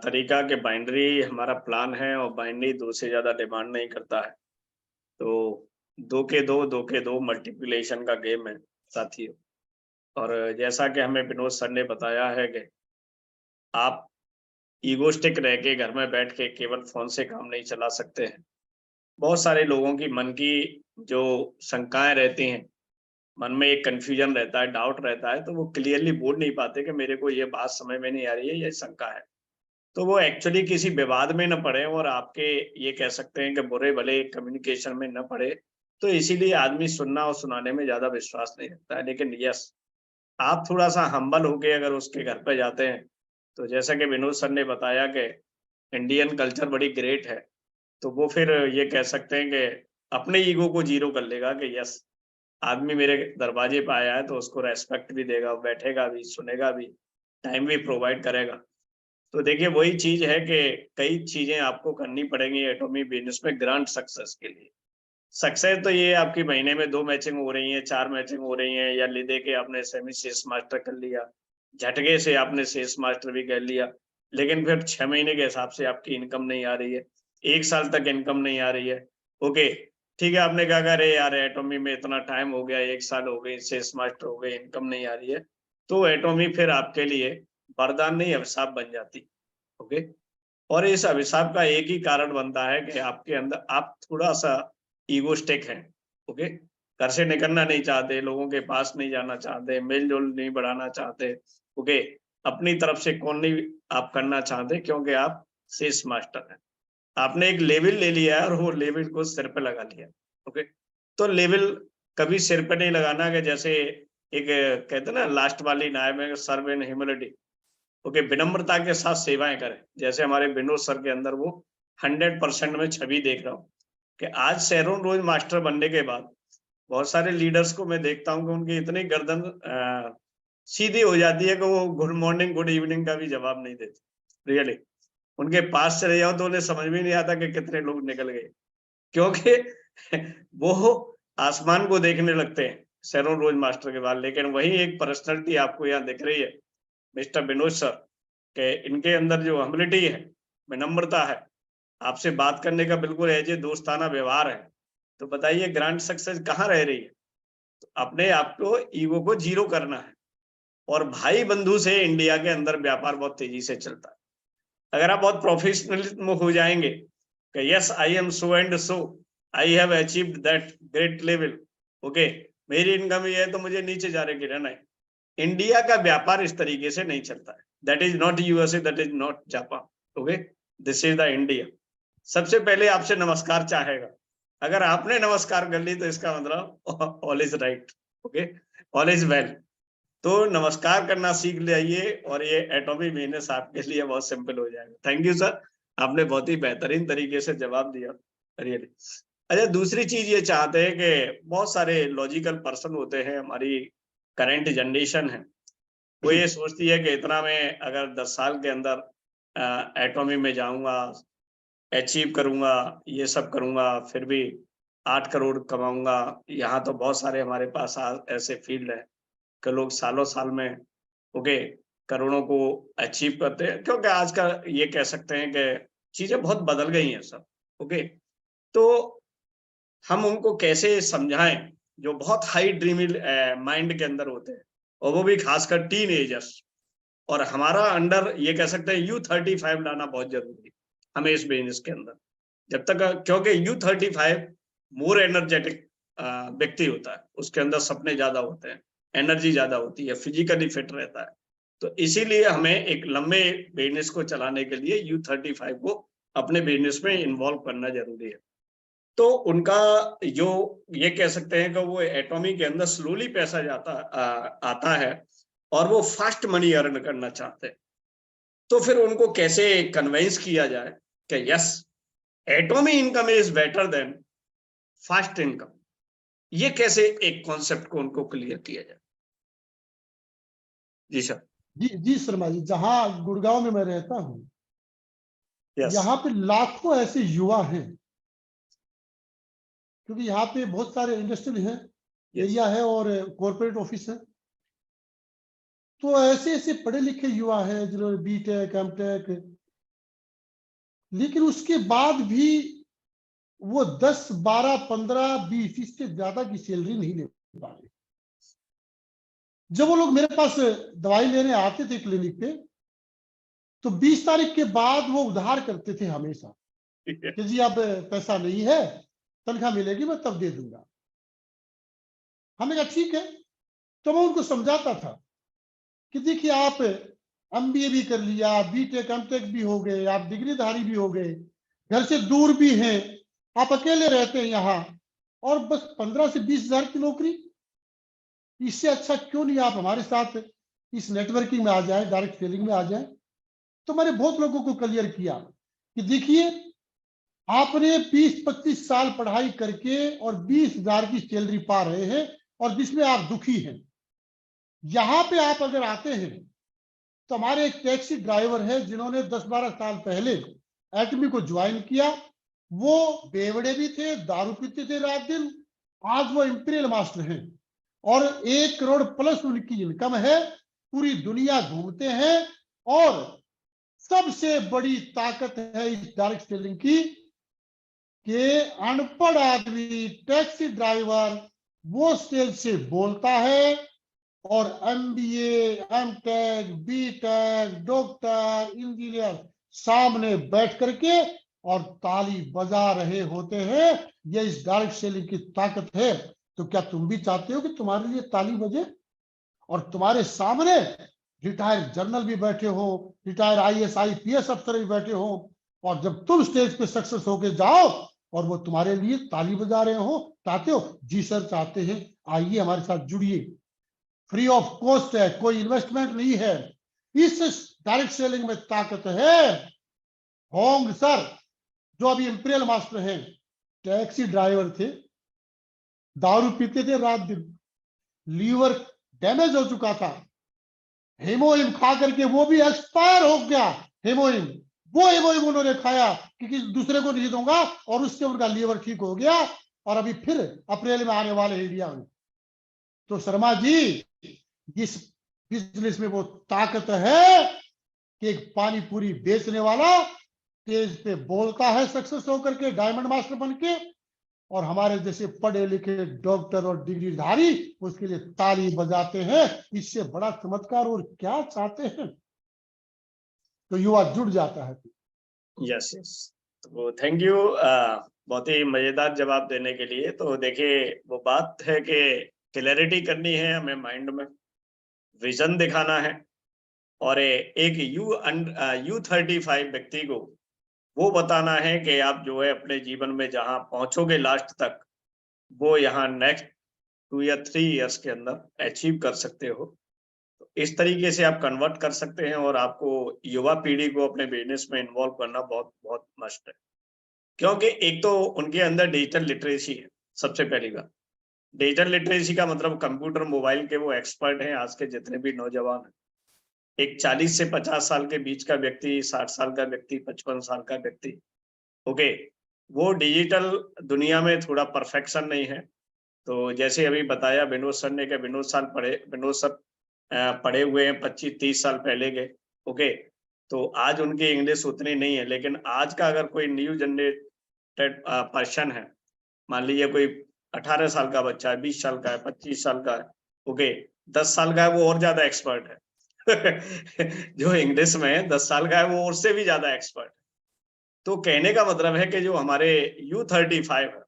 तरीका के बाइनरी हमारा प्लान है और बाइनरी 2 से ज्यादा डिमांड नहीं करता है। तो 2 के 2 मल्टीप्लिकेशन का गेम है साथियों। और जैसा कि हमें विनोद सर ने बताया है कि आप ईगोस्टिक रह के घर में बैठ के केवल फोन से काम नहीं चला सकते हैं। बहुत सारे लोगों की मन की जो शंकाएं रहती हैं, मन में एक कंफ्यूजन रहता है, डाउट रहता है, तो वो क्लियरली बोल नहीं पाते कि मेरे को ये बात समझ में नहीं आ रही है, ये शंका है। तो वो एक्चुअली किसी विवाद में न पड़े और आपके ये कह सकते हैं कि बुरे भले कम्युनिकेशन में न पड़े। तो इसीलिए आदमी सुनना और सुनाने में ज्यादा विश्वास नहीं रखता है। लेकिन यस, आप थोड़ा सा हम्बल होके अगर उसके घर पे जाते हैं, तो जैसा कि विनोद सर ने बताया कि इंडियन कल्चर बड़ी ग्रेट है, तो वो फिर ये कह सकते हैं कि अपने ईगो को जीरो कर लेगा कि यस, आदमी मेरे दरवाजे पे आया है तो उसको रेस्पेक्ट भी देगा, बैठेगा भी, सुनेगा भी, टाइम भी प्रोवाइड करेगा। तो देखिए वही चीज है कि कई चीजें आपको करनी पड़ेंगी एटॉमी बिजनेस में ग्रांड सक्सेस के लिए। सक्सेस तो ये आपकी महीने में 2 मैचिंग हो रही हैं, 4 मैचिंग हो रही हैं, या ले के आपने सेमी सेल्स मास्टर कर लिया, झटके से आपने सेल्स मास्टर भी कर लिया, लेकिन फिर 6 महीने के हिसाब से आपकी इनकम नहीं आ रही है, 1 साल तक इनकम नहीं आ रही है। ओके ठीक है, आपने कहा अरे यार एटॉमी में इतना टाइम हो गया, 1 साल हो गए, सेल्स मास्टर हो गए, इनकम नहीं आ रही है, तो एटॉमी फिर आपके लिए वरदान नहीं अभिशाप बन जाती। ओके, और इस अभिशाप का एक ही कारण बनता है कि आपके अंदर आप थोड़ा सा ईगोस्टिक हैं। ओके, घर से निकलना नहीं चाहते, लोगों के पास नहीं जाना चाहते, मेल जोल नहीं बढ़ाना चाहते। ओके, अपनी तरफ से कौन नहीं आप करना चाहते, क्योंकि आप सेल्स मास्टर हैं, आपने एक लेवल ले लिया है और वो लेवल को सिर पे लगा लिया। ओके, तो लेवल कभी सिर पे नहीं लगाना, कि जैसे एक कहते हैं ना लास्ट वाली नाय में सर्व इन ह्यूमिलिटी। ओके, विनम्रता के साथ सेवाएं करें, जैसे हमारे विनोद सर के अंदर वो 100% में छवि देख रहा हूँ कि आज शेरोन रोज मास्टर बनने के बाद बहुत सारे लीडर्स को मैं देखता हूँ कि उनकी इतनी गर्दन सीधी हो जाती है कि वो गुड मॉर्निंग गुड इवनिंग का भी जवाब नहीं देते। रियली उनके पास चले जाओ तो उन्हें समझ में नहीं आता कि कितने लोग निकल गए, क्योंकि वो आसमान को देखने लगते हैं शेरोन रोज मास्टर के बाद। लेकिन वही एक पर्सनैलिटी आपको यहाँ दिख रही है मिस्टर विनोद सर, के इनके अंदर जो ह्यूमिलिटी है, विनम्रता है, आपसे बात करने का बिल्कुल ऐसे दोस्ताना व्यवहार है, तो बताइए ग्रांड सक्सेस कहाँ रह रही है। तो अपने आप को ईगो को जीरो करना है, और भाई बंधु से इंडिया के अंदर व्यापार बहुत तेजी से चलता है। अगर आप बहुत प्रोफेशनलिज्म हो जाएंगे कि yes I am so and so, I have achieved that great level, okay मेरी इनकम ये है तो मुझे नीचे जा के रहना है, इंडिया का व्यापार इस तरीके से नहीं चलता है। That is not USA, that is not Japan, okay this is the India. सबसे पहले आपसे नमस्कार चाहेगा, अगर आपने नमस्कार कर ली तो इसका मतलब all is right, okay all is well. तो नमस्कार करना सीख जाइए और ये एटॉमी बिजनेस आपके लिए बहुत सिंपल हो जाएगा। थैंक यू सर, आपने बहुत ही बेहतरीन तरीके से जवाब दिया, रियली। अच्छा, दूसरी चीज ये चाहते हैं कि बहुत सारे लॉजिकल पर्सन होते हैं, हमारी करंट जनरेशन है, वो ये सोचती है कि इतना मैं अगर 10 साल के अंदर एटॉमी में जाऊंगा, अचीव करूंगा, ये सब करूंगा, फिर भी 8 करोड़ कमाऊंगा। यहाँ तो बहुत सारे हमारे पास ऐसे फील्ड है कि लोग सालों साल में ओके करोड़ों को अचीव करते हैं, क्योंकि आज का ये कह सकते हैं कि चीजें बहुत बदल गई हैं सब। ओके, तो हम उनको कैसे समझाएं जो बहुत हाई ड्रीमी माइंड के अंदर होते हैं, और वो भी खासकर टीन एजर्स, और हमारा अंडर ये कह सकते हैं U35 लाना बहुत जरूरी है हमें इस बिजनेस के अंदर, जब तक, क्योंकि U35 मोर एनर्जेटिक व्यक्ति होता है, उसके अंदर सपने ज्यादा होते हैं, एनर्जी ज्यादा होती है, फिजिकली फिट रहता है। तो इसीलिए हमें एक लंबे बिजनेस को चलाने के लिए U35 को अपने बिजनेस में इन्वॉल्व करना जरूरी है। तो उनका जो ये कह सकते हैं कि वो एटॉमी के अंदर स्लोली पैसा आता है और वो फास्ट मनी अर्न करना चाहते हैं, तो फिर उनको कैसे कन्विंस किया जाए कि yes एटॉमी income is better than fast income, ये कैसे एक कॉन्सेप्ट को उनको क्लियर किया जाए। जी सर। जी शर्मा जी, जहां गुड़गांव में मैं रहता हूँ, यस यहाँ पे लाखों ऐसे युवा हैं, क्योंकि यहाँ पे बहुत सारे इंडस्ट्रियल हैं, एरिया है और कॉर्पोरेट ऑफिस है। तो ऐसे ऐसे पढ़े लिखे युवा हैं जिन्होंने बीटेक एमटेक, लेकिन उसके बाद भी वो 10, 12, 15, 20 इससे ज्यादा की सैलरी नहीं ले पा रहे। जब वो लोग मेरे पास दवाई लेने आते थे क्लिनिक पे, तो 20 तारीख के बाद वो उधार करते थे हमेशा कि जी अब पैसा नहीं है, तनख्वाह मिलेगी मैं तब दे दूंगा। हमने कहा ठीक है। तो मैं उनको समझाता था कि देखिए आप एमबीए भी कर लिया, बीटेक एमटेक भी हो गए, आप डिग्रीधारी भी हो गए, घर से दूर भी हैं, आप अकेले रहते हैं यहाँ, और बस 15 से 20 हजार की नौकरी, इससे अच्छा क्यों नहीं आप हमारे साथ इस नेटवर्किंग में आ जाए, डायरेक्ट सेलिंग में आ जाए। तो मैंने बहुत लोगों को क्लियर किया कि देखिए आपने 20-25 साल पढ़ाई करके और 20 हजार की सैलरी पा रहे हैं, और जिसमें आप दुखी हैं। यहाँ पे आप अगर आते हैं तो हमारे एक टैक्सी ड्राइवर है जिन्होंने 10-12 साल पहले एटमी को ज्वाइन किया। वो बेवड़े भी थे, दारू पीते थे रात दिन, आज वो इंपीरियल मास्टर हैं और 1 करोड़ प्लस उनकी इनकम है, पूरी दुनिया घूमते हैं। और सबसे बड़ी ताकत है इस डायरेक्ट सेलिंग की कि अनपढ़ आदमी टैक्सी ड्राइवर वो सेल से बोलता है और MBA, M.Tech, B.Tech, doctor, engineer सामने बैठ करके और ताली बजा रहे होते हैं। ये इस डायरेक्ट सेलिंग की ताकत है। तो क्या तुम भी चाहते हो कि तुम्हारे लिए ताली बजे और तुम्हारे सामने रिटायर्ड जनरल भी बैठे हो, रिटायर्ड IAS IPS अफसर भी बैठे हो, और जब तुम स्टेज पे सक्सेस होके जाओ और वो तुम्हारे लिए ताली बजा रहे हो? चाहते हो? जी सर चाहते हैं। आइए हमारे साथ जुड़िए, फ्री ऑफ कॉस्ट है, कोई इन्वेस्टमेंट नहीं है। इस डायरेक्ट सेलिंग में ताकत है। होंग सर जो अभी इंपीरियल मास्टर हैं, टैक्सी ड्राइवर थे, दारू पीते थे रात दिन, लीवर डैमेज हो चुका था, हेमोइन खा करके वो भी एक्सपायर हो गया। हेमोइन, वो हेमोइन उन्होंने खाया कि किसी दूसरे को नहीं दूंगा, और उससे उनका लीवर ठीक हो गया और अभी फिर अप्रैल में आने वाले इंडिया में। तो शर्मा जी, इस बिजनेस में वो ताकत है कि एक पानी पूरी बेचने वाला स्टेज पे बोलता है सक्सेस होकर के, डायमंड मास्टर बन के, और हमारे जैसे पढ़े लिखे डॉक्टर और डिग्रीधारी उसके लिए ताली बजाते हैं। इससे बड़ा चमत्कार और क्या चाहते हैं? तो युवा जुड़ जाता है। यस यस, तो थैंक यू, बहुत ही मजेदार जवाब देने के लिए। तो देखिए वो बात है कि क्लैरिटी करनी है हमें, माइंड में विजन दिखाना है, और एक U35 व्यक्ति को वो बताना है कि आप जो है अपने जीवन में जहां पहुंचोगे लास्ट तक, वो यहाँ नेक्स्ट 2 या 3 इयर्स के अंदर अचीव कर सकते हो। तो इस तरीके से आप कन्वर्ट कर सकते हैं, और आपको युवा पीढ़ी को अपने बिजनेस में इन्वॉल्व करना बहुत बहुत मस्ट है। क्योंकि एक तो उनके अंदर डिजिटल लिटरेसी है। सबसे पहली बात, डिजिटल लिटरेसी का मतलब कंप्यूटर मोबाइल के वो एक्सपर्ट हैं। आज के जितने भी नौजवान हैं, एक 40 से 50 साल के बीच का व्यक्ति, 60 साल का व्यक्ति, 55 साल का व्यक्ति, ओके, वो डिजिटल दुनिया में थोड़ा परफेक्शन नहीं है। तो जैसे अभी बताया विनोद सर ने कि विनोद सर पढ़े हुए हैं 25-30 साल पहले के, ओके, तो आज उनकी इंग्लिश उतनी नहीं है। लेकिन आज का अगर कोई न्यू जनरेटेड पर्सन है, मान लीजिए कोई 18 साल का बच्चा है, 20 साल का है, 25 साल का है, ओके, 10 साल का है, वो और ज्यादा एक्सपर्ट है। जो इंग्लिश में 10 साल का है वो और से भी ज्यादा एक्सपर्ट है। तो कहने का मतलब है कि जो हमारे U35 है,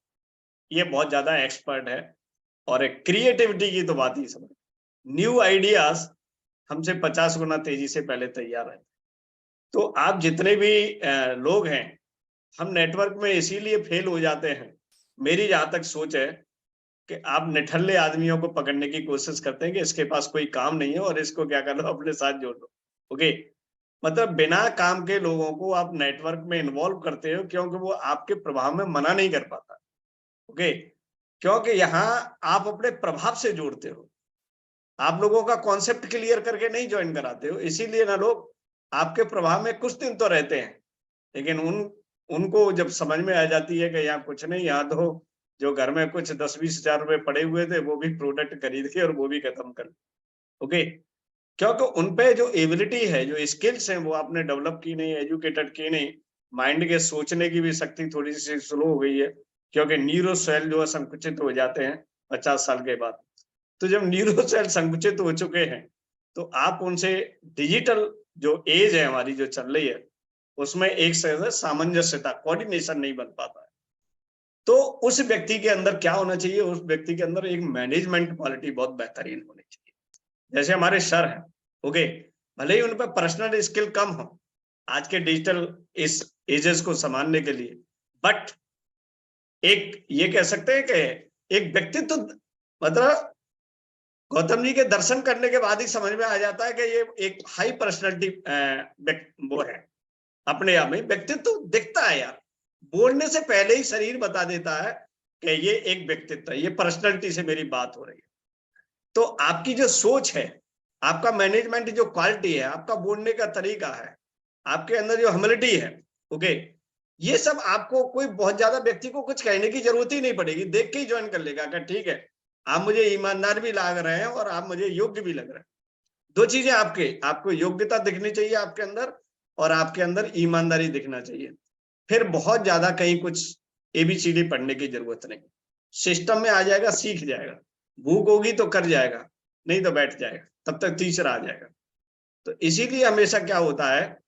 ये बहुत ज्यादा एक्सपर्ट है। और एक क्रिएटिविटी की तो बात ही समझ, न्यू आइडियाज हमसे 50 गुना तेजी से पहले तैयार है। तो आप जितने भी लोग हैं, हम नेटवर्क में इसीलिए फेल हो जाते हैं। मेरी जहां तक सोच है कि आप निठल्ले आदमियों को पकड़ने की कोशिश करते हैं कि इसके पास कोई काम नहीं है और इसको क्या कर लो, अपने साथ जोड़ लो, ओके। मतलब बिना काम के लोगों को आप नेटवर्क में इन्वॉल्व करते हो, क्योंकि वो आपके प्रभाव में मना नहीं कर पाता, ओके, क्योंकि यहाँ आप अपने प्रभाव से जोड़ते हो। आप लोगों का कॉन्सेप्ट क्लियर करके नहीं ज्वाइन कराते हो, इसीलिए ना लोग आपके प्रभाव में कुछ दिन तो रहते हैं, लेकिन उनको जब समझ में आ जाती है कि यहाँ कुछ नहीं, यहाँ तो जो घर में कुछ 10-20 हजार रुपए पड़े हुए थे वो भी प्रोडक्ट खरीद के और वो भी खत्म कर, ओके, क्योंकि उनपे जो एबिलिटी है, जो स्किल्स हैं, वो आपने डेवलप की नहीं, एजुकेटेड की नहीं। माइंड के सोचने की भी शक्ति थोड़ी सी स्लो हो गई है, क्योंकि न्यूरो सेल जो है संकुचित हो जाते हैं 50 साल के बाद। तो जब न्यूरो सेल संकुचित हो चुके हैं, तो आप उनसे डिजिटल जो एज है हमारी जो चल रही है, उसमें एक सामंजस्यता, कोऑर्डिनेशन नहीं बन पाता है। तो उस व्यक्ति के अंदर क्या होना चाहिए? उस व्यक्ति के अंदर एक मैनेजमेंट क्वालिटी बहुत बेहतरीन होनी चाहिए। जैसे हमारे सर हैं, ओके, भले ही उन पर पर्सनल स्किल कम हो आज के डिजिटल इस एजेस को संभालने के लिए, बट एक ये कह सकते हैं कि एक व्यक्तित्व, मतलब गौतम जी के दर्शन करने के बाद ही समझ में आ जाता है कि ये एक हाई पर्सनैलिटी वो है। अपने आप में व्यक्तित्व दिखता है यार, बोलने से पहले ही शरीर बता देता है कि ये एक व्यक्तित्व है, ये पर्सनैलिटी से मेरी बात हो रही है। तो आपकी जो सोच है, आपका मैनेजमेंट जो क्वालिटी है, आपका बोलने का तरीका है, आपके अंदर जो ह्यूमिलिटी है, ओके, ये सब आपको कोई बहुत ज्यादा व्यक्ति को कुछ कहने की जरूरत ही नहीं पड़ेगी, देख के ही ज्वाइन कर लेगा कि ठीक है, आप मुझे ईमानदार भी लग रहे हैं और आप मुझे योग्य भी लग रहे हैं। दो चीजें आपको योग्यता दिखनी चाहिए आपके अंदर, और आपके अंदर ईमानदारी दिखना चाहिए। फिर बहुत ज्यादा कहीं कुछ ABCD पढ़ने की जरूरत नहीं, सिस्टम में आ जाएगा, सीख जाएगा। भूख होगी तो कर जाएगा, नहीं तो बैठ जाएगा, तब तक तीसरा आ जाएगा। तो इसीलिए हमेशा क्या होता है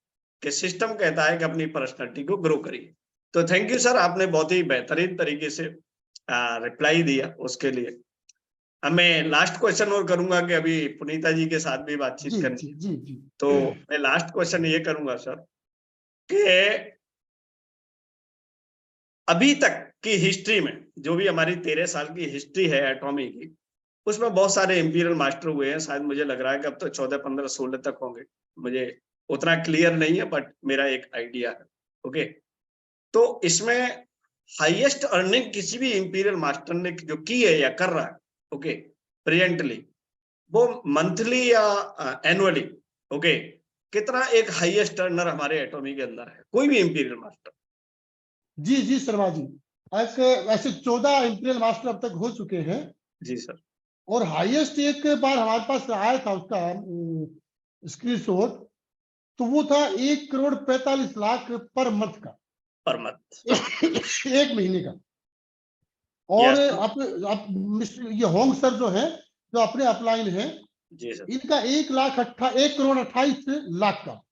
कि सिस्टम कहता है कि अपनी पर्सनालिटी को ग्रो करिए। तो थैंक यू सर, आपने बहुत ही बेहतरीन तरीके से रिप्लाई दिया, उसके लिए। अब मैं लास्ट क्वेश्चन और करूंगा कि अभी पुनीता जी के साथ भी बातचीत जी करनी जी है। जी जी। तो मैं लास्ट क्वेश्चन ये करूंगा सर कि अभी तक की हिस्ट्री में, जो भी हमारी 13 साल की हिस्ट्री है एटॉमी की, उसमें बहुत सारे इंपीरियल मास्टर हुए हैं। शायद मुझे लग रहा है कि अब तो 14, 15, 16 तक होंगे, मुझे उतना क्लियर नहीं है, बट मेरा एक आइडिया है। ओके, तो इसमें हाईएस्ट अर्निंग किसी भी इंपीरियल मास्टर ने जो की है या कर रहा है, ओके, प्रेजेंटली, वो मंथली या एनुअली, ओके, कितना एक हाईएस्ट अर्नर हमारे एटॉमी के अंदर है, कोई भी इंपीरियल मास्टर? जी जी शर्मा जी, ऐसे 14 इंपीरियल मास्टर अब तक हो चुके हैं। जी सर। और हाईएस्ट एक बार हमारे पास आया था उसका स्क्रीनशॉट, तो वो था 1,45,00,000 पर मंथ का, पर मंथ, एक महीने का। और ये होंग सर जो है, जो अपने अपलाइन है, जी सर। इनका 1,28,00,000 का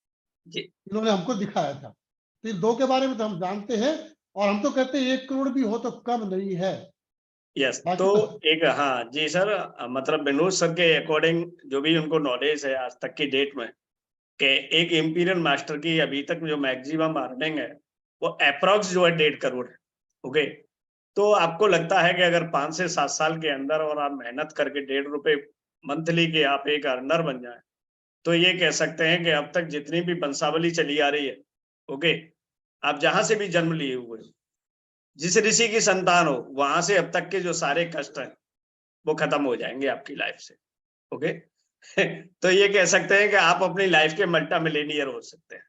जी, इन्होंने हमको दिखाया था। तो इन दो के बारे में तो हम जानते हैं, और हम तो कहते हैं 1 करोड़ भी हो तो कम नहीं है। यस। बाकी तो तो एक, हाँ जी सर, मतलब विनोद सर के अकॉर्डिंग जो भी उनको नॉलेज है आज तक की डेट में, कि एक इंपीरियल मास्टर की अभी तक जो मैक्सिमम अर्निंग है वो अप्रॉक्स जो है 1.5 करोड़ है। ओके, तो आपको लगता है कि अगर 5 से 7 साल के अंदर और आप मेहनत करके 1.5 रुपए मंथली के आप एक अर्नर बन जाए, तो ये कह सकते हैं कि अब तक जितनी भी वंशावली चली आ रही है, ओके, आप जहां से भी जन्म लिए हुए, जिस ऋषि की संतान हो, वहां से अब तक के जो सारे कष्ट हैं वो खत्म हो जाएंगे आपकी लाइफ से। ओके, तो ये कह सकते हैं कि आप अपनी लाइफ के मल्टा मिलेनियर हो सकते हैं।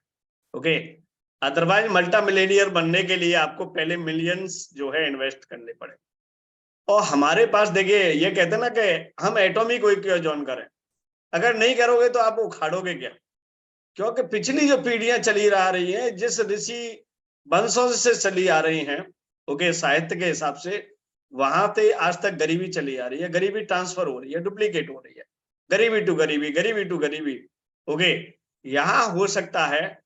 ओके, अदरवाइज मल्टा मिलेनियर बनने के लिए आपको पहले मिलियंस जो है इन्वेस्ट करने पड़े। और हमारे पास देखिए, ये कहते हैं ना कि हम एटॉमी को क्यों ज्वाइन करें, अगर नहीं करोगे तो आप उखाड़ोगे क्या? क्योंकि पिछली जो पीढ़ियां चली आ रही हैं, जिस ऋषि वंशों से चली आ रही हैं, ओके, साहित्य के हिसाब से, वहां पे आज तक गरीबी चली आ रही है, गरीबी ट्रांसफर हो रही है, डुप्लीकेट हो रही है, गरीबी टू गरीबी, गरीबी टू गरीबी। ओके, यहाँ हो सकता है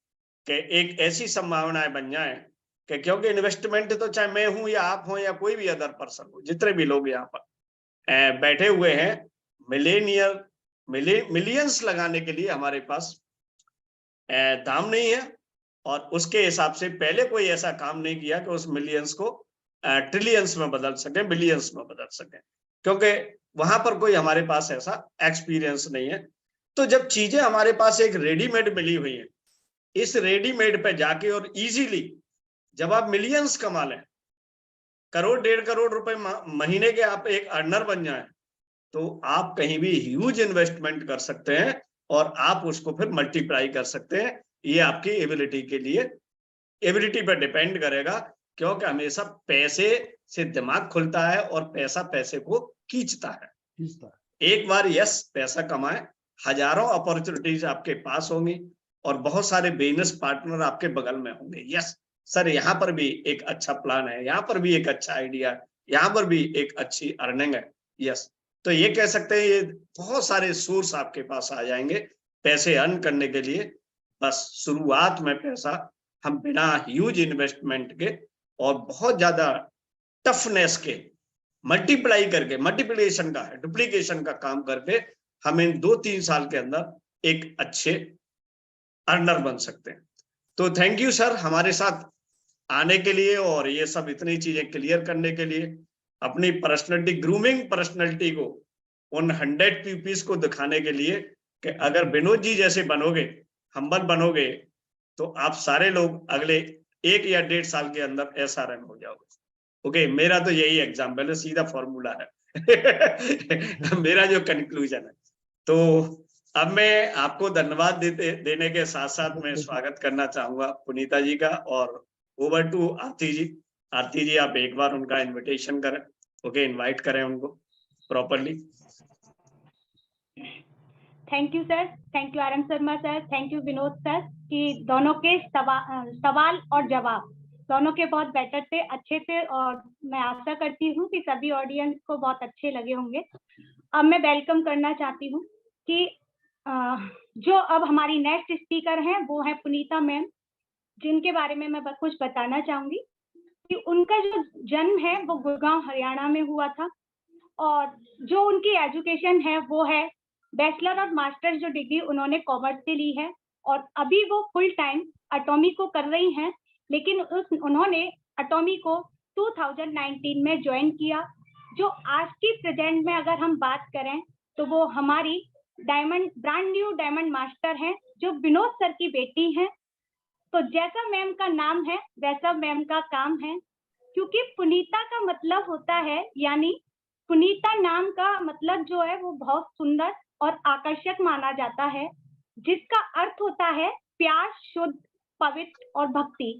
कि एक ऐसी संभावनाएं बन जाए कि, क्योंकि इन्वेस्टमेंट तो चाहे मैं हूं या आप हो या कोई भी अदर पर्सन हो, जितने भी लोग यहाँ पर बैठे हुए हैं, मिलियंस लगाने के लिए हमारे पास दाम नहीं है। और उसके हिसाब से पहले कोई ऐसा काम नहीं किया कि उस मिलियंस को ट्रिलियंस में बदल सके, बिलियंस में बदल सके, क्योंकि वहां पर कोई हमारे पास ऐसा एक्सपीरियंस नहीं है। तो जब चीजें हमारे पास एक रेडीमेड मिली हुई है, इस रेडीमेड पे जाके और इजीली जब आप मिलियंस कमा लें, करोड़ 1.5 करोड़ रुपए महीने के आप एक अर्नर बन जाएं, तो आप कहीं भी ह्यूज इन्वेस्टमेंट कर सकते हैं और आप उसको फिर मल्टीप्लाई कर सकते हैं। ये आपकी एबिलिटी के लिए, एबिलिटी पर डिपेंड करेगा, क्योंकि हमेशा पैसे से दिमाग खुलता है और पैसा पैसे को खींचता है। एक बार यस पैसा कमाए, हजारों अपॉर्चुनिटीज आपके पास होंगी और बहुत सारे बिजनेस पार्टनर आपके बगल में होंगे। यस सर, यहाँ पर भी एक अच्छा प्लान है, यहाँ पर भी एक अच्छा आइडिया है, यहाँ पर भी एक अच्छी अर्निंग है। यस, तो ये कह सकते हैं ये बहुत सारे सोर्स आपके पास आ जाएंगे पैसे अर्न करने के लिए। बस शुरुआत में पैसा हम बिना ह्यूज इन्वेस्टमेंट के और बहुत ज्यादा टफनेस के मल्टीप्लाई करके, मल्टीप्लिकेशन का है, डुप्लीकेशन का काम करके हम इन 2-3 साल के अंदर एक अच्छे अर्नर बन सकते हैं। तो थैंक यू सर हमारे साथ आने के लिए और ये सब इतनी चीजें क्लियर करने के लिए, अपनी पर्सनैलिटी, ग्रूमिंग पर्सनैलिटी को उन 100 पीपीज को दिखाने के लिए कि अगर विनोद जी जैसे बनोगे, हम्बल बनोगे, तो आप सारे लोग अगले 1 या 1.5 साल के अंदर SRM हो जाओगे। ओके, मेरा तो यही एग्जाम्पल है, सीधा फॉर्मूला है मेरा जो कंक्लूजन है। तो अब मैं आपको धन्यवाद देने के साथ साथ मैं स्वागत करना चाहूंगा पुनीता जी का, और ओवर टू आरती जी। आरती जी, आप एक बार उनका इनविटेशन करें, ओके, इनवाइट करें उनको properly. Thank you sir, thank you RM Sharma sir, thank you Vinod sir, कि दोनों के सवाल और जवाब दोनों के बहुत बेटर थे, अच्छे थे, और मैं आशा करती हूँ कि सभी ऑडियंस को बहुत अच्छे लगे होंगे। अब मैं वेलकम करना चाहती हूँ कि जो अब हमारी नेक्स्ट स्पीकर हैं वो है पुनीता मैम, जिनके बारे में मैं कुछ बताना चाहूंगी कि उनका जो जन्म है वो गुड़गांव हरियाणा में हुआ था, और जो उनकी एजुकेशन है वो है बैचलर और मास्टर जो डिग्री उन्होंने कॉमर्स से ली है, और अभी वो फुल टाइम एटॉमी को कर रही हैं, लेकिन उन्होंने एटॉमी को 2019 में ज्वाइन किया। जो आज की प्रेजेंट में अगर हम बात करें तो वो हमारी ब्रांड न्यू डायमंड मास्टर हैं, जो विनोद सर की बेटी हैं। तो जैसा मैम का नाम है वैसा मैम का काम है, क्योंकि पुनीता का मतलब होता है, यानी पुनीता नाम का मतलब जो है वो बहुत सुंदर और आकर्षक माना जाता है, जिसका अर्थ होता है प्यार, शुद्ध, पवित्र और भक्ति।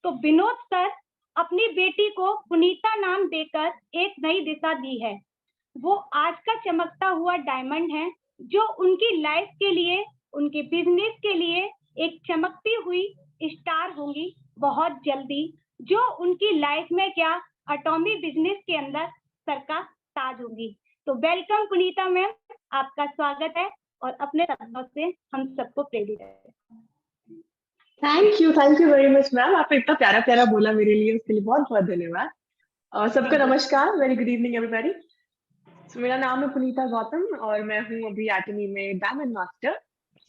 तो विनोद सर अपनी बेटी को पुनीता नाम देकर एक नई दिशा दी है। वो आज का चमकता हुआ डायमंड है, जो उनकी लाइफ के लिए, उनके बिजनेस के लिए एक चमकती हुई स्टार होंगी बहुत जल्दी, जो उनकी लाइफ में क्या एटॉमी बिजनेस के अंदर सर का ताज होगी। तो वेलकम पुनीता मैम, आपका स्वागत है, और अपने शब्दों से हम सबको प्रेरित है। Thank you very much ma'am, आपने इतना प्यारा प्यारा बोला मेरे लिए, उसके लिए बहुत बहुत धन्यवाद। और सबको नमस्कार, वेरी गुड इवनिंग एवरीबॉडी। मेरा नाम है पुनीता गौतम और मैं हूँ अभी एटमी में डायमंड मास्टर।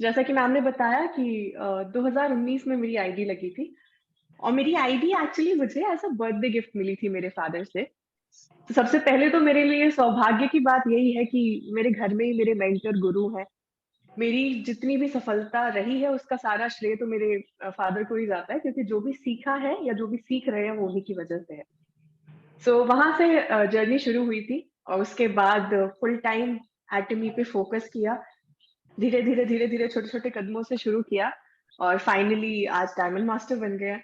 जैसा कि मैम ने बताया कि 2019 में मेरी आईडी लगी थी, और मेरी आईडी एक्चुअली मुझे एज अ बर्थडे गिफ्ट मिली थी मेरे फादर से। तो सबसे पहले तो मेरे लिए सौभाग्य की बात यही है कि मेरे घर में ही मेरे मेंटर गुरु हैं। मेरी जितनी भी सफलता रही है उसका सारा श्रेय तो मेरे फादर को ही जाता है, क्योंकि जो भी सीखा है या जो भी सीख रहे हैं वो उन्हीं की वजह से है। सो वहां से जर्नी शुरू हुई थी, और उसके बाद फुल टाइम एटमी पे फोकस किया, धीरे धीरे छोटे छोटे कदमों से शुरू किया, और फाइनली आज डायमंड मास्टर बन गया।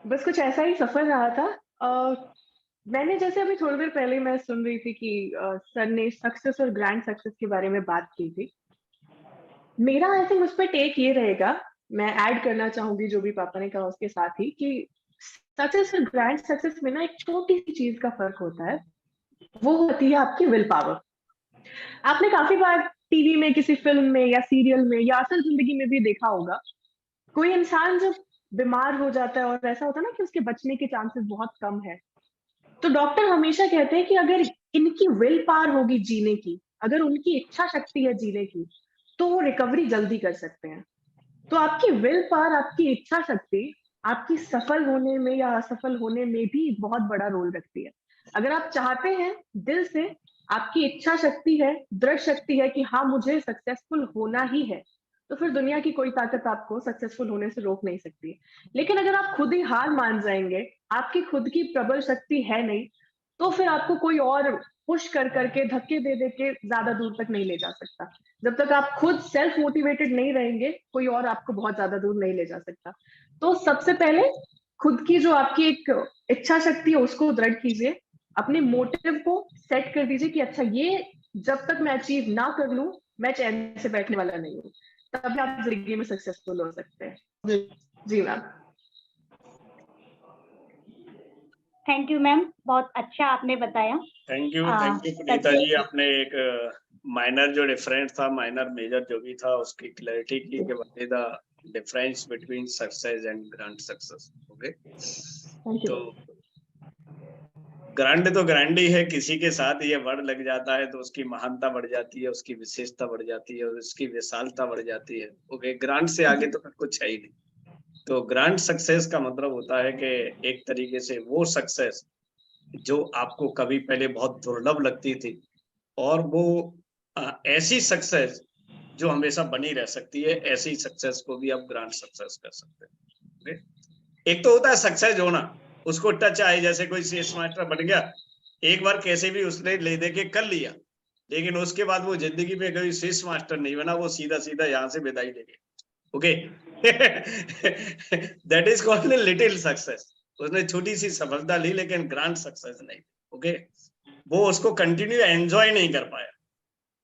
बस कुछ ऐसा ही सफर रहा था। मैंने जैसे अभी थोड़ी देर पहले मैं सुन रही थी कि सर ने सक्सेस और ग्रैंड सक्सेस के बारे में बात की थी। मेरा आई थिंक उस पर टेक ये रहेगा, मैं ऐड करना चाहूंगी जो भी पापा ने कहा उसके साथ ही, कि सक्सेस और ग्रैंड सक्सेस में ना एक छोटी सी चीज का फर्क होता है, वो होती है आपकी विल पावर। आपने काफी बार टीवी में, किसी फिल्म में या सीरियल में या असल जिंदगी में भी देखा होगा, कोई इंसान जब बीमार हो जाता है और ऐसा होता है ना कि उसके बचने के चांसेस बहुत कम है, तो डॉक्टर हमेशा कहते हैं कि अगर इनकी विल पावर होगी जीने की, अगर उनकी इच्छा शक्ति है जीने की, तो वो रिकवरी जल्दी कर सकते हैं। तो आपकी विल पावर, आपकी इच्छा शक्ति आपकी सफल होने में या असफल होने में भी बहुत बड़ा रोल रखती है। अगर आप चाहते हैं दिल से, आपकी इच्छा शक्ति है, दृढ़ शक्ति है कि हाँ मुझे सक्सेसफुल होना ही है, तो फिर दुनिया की कोई ताकत आपको सक्सेसफुल होने से रोक नहीं सकती। लेकिन अगर आप खुद ही हार मान जाएंगे, आपकी खुद की प्रबल शक्ति है नहीं, तो फिर आपको कोई और पुश कर करके, धक्के दे दे के ज्यादा दूर तक नहीं ले जा सकता। जब तक आप खुद सेल्फ मोटिवेटेड नहीं रहेंगे, कोई और आपको बहुत ज्यादा दूर नहीं ले जा सकता। तो सबसे पहले खुद की जो आपकी एक इच्छा शक्ति है उसको दृढ़ कीजिए, अपने मोटिव को सेट कर दीजिए कि अच्छा ये जब तक मैं अचीव ना कर लूं, मैं चैन से बैठने वाला नहीं हूँ, तभी आप जिंदगी में सक्सेसफुल हो सकते हैं। जी मैम। थैंक यू मैम, बहुत अच्छा आपने बताया। थैंक यू पुनीता जी। आपने एक माइनर जो डिफरेंस था, माइनर मेजर जो भी था, उसकी क्लैरिटी की कि what is the difference between success and grand success. Okay, तो ग्रैंड तो ग्रैंड ही है, किसी के साथ ये वर्ड लग जाता है तो उसकी महानता बढ़ जाती है, उसकी विशेषता बढ़ जाती है और उसकी विशालता बढ़ जाती है। ओके, ग्रांड से आगे तो कुछ है ही नहीं। तो ग्रांड सक्सेस का मतलब होता है कि एक तरीके से वो सक्सेस जो आपको कभी पहले बहुत दुर्लभ लगती थी, और वो ऐसी सक्सेस जो हमेशा बनी रह सकती है, ऐसी सक्सेस को भी आप ग्रांड सक्सेस कर सकते हैं। एक तो होता है सक्सेस होना, उसको टच आए, जैसे कोई सेल्स मास्टर बन गया, एक बार कैसे भी उसने ले दे के कर लिया, लेकिन उसके बाद वो जिंदगी में कभी सेल्स मास्टर नहीं बना, वो सीधा सीधा यहाँ से विदाई ले गया। Okay, that is called little success. उसने छोटी सी सफलता ली लेकिन ग्रैंड सक्सेस नहीं। ओके, वो उसको कंटिन्यू एंजॉय नहीं कर पाया।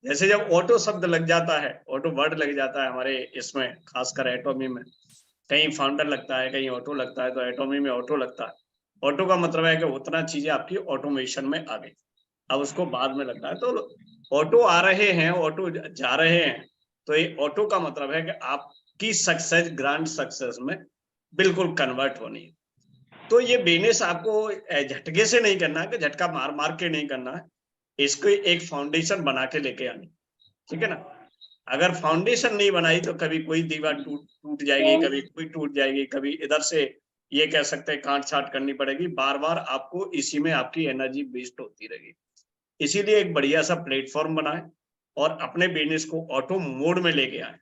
जैसे जब ऑटो शब्द लग जाता है, ऑटो वर्ड लग जाता है हमारे इसमें, खासकर एटॉमी में, कहीं फाउंडर लगता है, कहीं ऑटो लगता है, तो एटॉमी में ऑटो लगता है। ऑटो का मतलब है कि उतना चीजें आपकी ऑटोमेशन में आ गई, अब उसको बाद में लगता है। तो ऑटो आ रहे हैं, ऑटो जा रहे हैं, तो ये ऑटो का मतलब है कि आपकी सक्सेस ग्रैंड सक्सेस में बिल्कुल कन्वर्ट होनी है। तो ये बिजनेस आपको झटके से नहीं करना है, कि झटका मार मार के नहीं करना है, इसको एक फाउंडेशन बना के लेके आनी, ठीक है ना। अगर फाउंडेशन नहीं बनाई तो कभी कोई दीवार टूट जाएगी, कभी कोई टूट जाएगी, कभी इधर से ये कह सकते हैं काट छाट करनी पड़ेगी, बार बार आपको इसी में आपकी एनर्जी वेस्ट होती रहेगी। इसीलिए एक बढ़िया सा प्लेटफॉर्म बनाए और अपने बिजनेस को ऑटो मोड में लेके आए।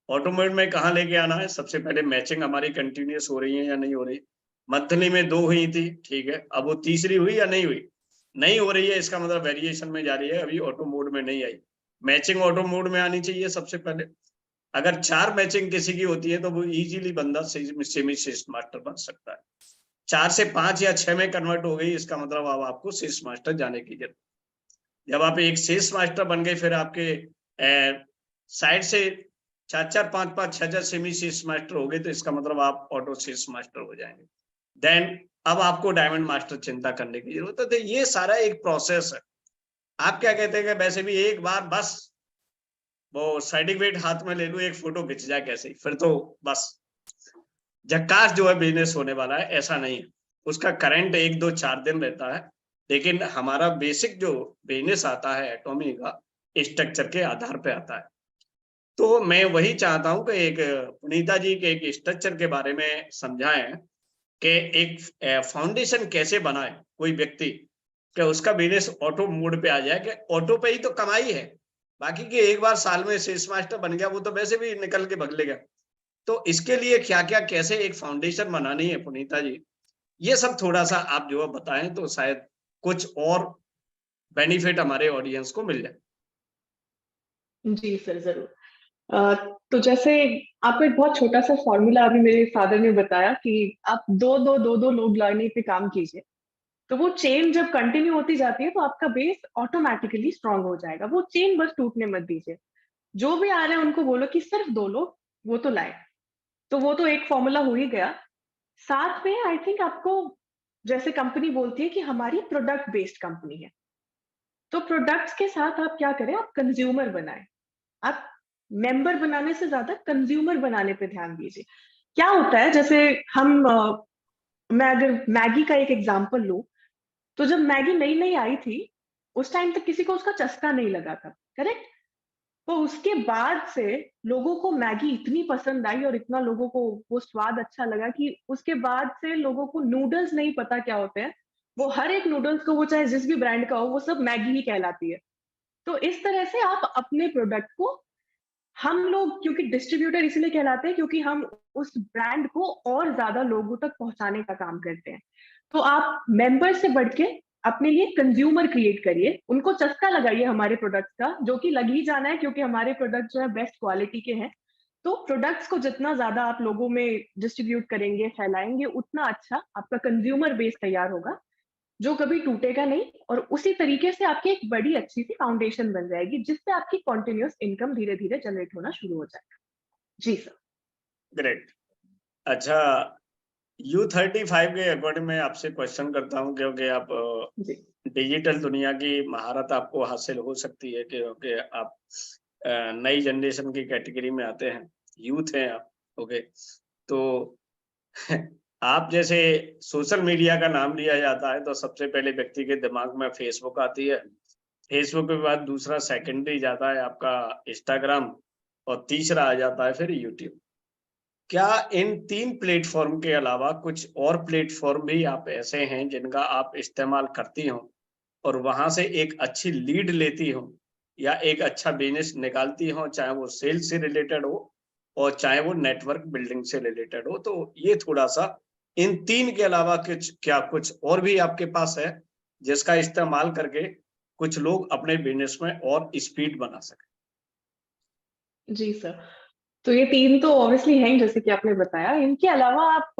ऑटो मोड में कहाँ लेके आना है? सबसे पहले मैचिंग हमारी कंटिन्यूस हो रही है या नहीं हो रही। मंथली में 2 हुई थी, ठीक है, अब वो तीसरी हुई या नहीं हुई? नहीं हो रही है, इसका मतलब वेरिएशन में जा रही है, अभी ऑटो मोड में नहीं आई। मैचिंग ऑटो मोड में आनी चाहिए सबसे पहले। अगर 4 मैचिंग किसी की होती है तो वो इजीली बंदा सेमी सेल्स मास्टर बन सकता है। 4 से 5 या 6 में कन्वर्ट हो गई, इसका मतलब अब आपको सेल्स मास्टर जाने की जरूरत। जब आप एक सेल्स मास्टर बन गए, फिर आपके साइड से 4-4, 5-5, 6-6 सेमी सेल्स मास्टर हो गए, तो इसका मतलब आप ऑटो सेल्स मास्टर हो जाएंगे। देन अब आपको डायमंड मास्टर चिंता करने की जरूरत है। तो ये सारा एक प्रोसेस है। आप क्या कहते हैं कि वैसे भी एक बार बस वो सर्टिफिकेट हाथ में ले लूं, एक फोटो खिंच जाए कैसे, फिर तो बस झक्कास जो है बिजनेस होने वाला है, ऐसा नहीं है। उसका करंट 1, 2, 4 दिन रहता है, लेकिन हमारा बेसिक जो बिजनेस आता है एटॉमी का, स्ट्रक्चर के आधार पे आता है। तो मैं वही चाहता हूं कि एक पुनीता जी के एक स्ट्रक्चर के बारे में समझाएं कि एक फाउंडेशन कैसे बनाए कोई व्यक्ति, कि उसका बिजनेस ऑटो मोड पे आ जाए, कि ऑटो पे ही तो कमाई है, बाकी की एक बार साल में सेल्स मास्टर बन गया वो तो वैसे भी निकल के भग लेगा। तो इसके लिए क्या क्या कैसे एक फाउंडेशन बनानी है पुनीता जी, ये सब थोड़ा सा आप जो बताएं तो शायद कुछ और बेनिफिट हमारे ऑडियंस को मिल जाए। जी सर, जरूर। तो जैसे आपको एक बहुत छोटा सा फॉर्मूला अभी मेरे फादर ने बताया कि आप दो लोग लाने पे काम कीजिए, तो वो चेन जब कंटिन्यू होती जाती है तो आपका बेस ऑटोमेटिकली स्ट्रांग हो जाएगा। वो चेन बस टूटने मत दीजिए। जो भी आ रहे हैं उनको बोलो कि सिर्फ 2 लोग वो तो लाए, तो वो तो एक फॉर्मूला हो ही गया। साथ में आई थिंक आपको, जैसे कंपनी बोलती है कि हमारी प्रोडक्ट बेस्ड कंपनी है, तो प्रोडक्ट्स के साथ आप क्या करें, आप कंज्यूमर बनाएं। आप मेंबर बनाने से ज्यादा कंज्यूमर बनाने पे ध्यान दीजिए। क्या होता है, जैसे मैं अगर मैगी का एक एग्जांपल लूं, तो जब मैगी नई नई आई थी उस टाइम तक किसी को उसका चस्का नहीं लगा था, करेक्ट। तो उसके बाद से लोगों को मैगी इतनी पसंद आई और इतना लोगों को वो स्वाद अच्छा लगा कि उसके बाद से लोगों को नूडल्स नहीं पता क्या होते हैं, वो हर एक नूडल्स को, वो चाहे जिस भी ब्रांड का हो, वो सब मैगी ही कहलाती है। तो इस तरह से आप अपने प्रोडक्ट को, हम लोग क्योंकि डिस्ट्रीब्यूटर इसलिए कहलाते हैं क्योंकि हम उस ब्रांड को और ज्यादा लोगों तक पहुंचाने का काम करते हैं। तो आप मेंबर से बढ़ के अपने लिए कंज्यूमर क्रिएट करिए, उनको चस्का लगाइए हमारे प्रोडक्ट्स का, जो कि लग ही जाना है क्योंकि हमारे प्रोडक्ट जो है बेस्ट क्वालिटी के हैं। तो प्रोडक्ट्स को जितना ज्यादा आप लोगों में डिस्ट्रीब्यूट करेंगे, फैलाएंगे, उतना अच्छा आपका कंज्यूमर बेस तैयार होगा, जो कभी टूटेगा नहीं, और उसी तरीके से आपकी एक बड़ी अच्छी सी फाउंडेशन बन जाएगी, जिससे आपकी कॉन्टिन्यूस इनकम धीरे धीरे जनरेट होना शुरू हो जाएगा। जी सर। ग्रेट। अच्छा, U35 के अकॉर्डिंग मैं आपसे क्वेश्चन करता हूं, क्योंकि आप डिजिटल दुनिया की महारत आपको हासिल हो सकती है, क्योंकि आप नई जनरेशन की कैटेगरी में आते हैं, यूथ हैं आप। ओके, तो आप जैसे सोशल मीडिया का नाम लिया जाता है तो सबसे पहले व्यक्ति के दिमाग में फेसबुक आती है, फेसबुक के बाद दूसरा सेकेंडरी जाता है आपका इंस्टाग्राम, और तीसरा आ जाता है फिर यूट्यूब। क्या इन 3 प्लेटफॉर्म के अलावा कुछ और प्लेटफॉर्म भी आप ऐसे हैं जिनका आप इस्तेमाल करती हो और वहां से एक अच्छी लीड लेती हो या एक अच्छा बिजनेस निकालती हो, चाहे वो सेल्स से रिलेटेड हो और चाहे वो नेटवर्क बिल्डिंग से रिलेटेड हो? तो ये थोड़ा सा इन 3 के अलावा कुछ और भी आपके पास है जिसका इस्तेमाल करके कुछ लोग अपने बिजनेस में और स्पीड बना सके? जी सर, तो ये 3 तो ऑब्वियसली हैं जैसे कि आपने बताया। इनके अलावा आप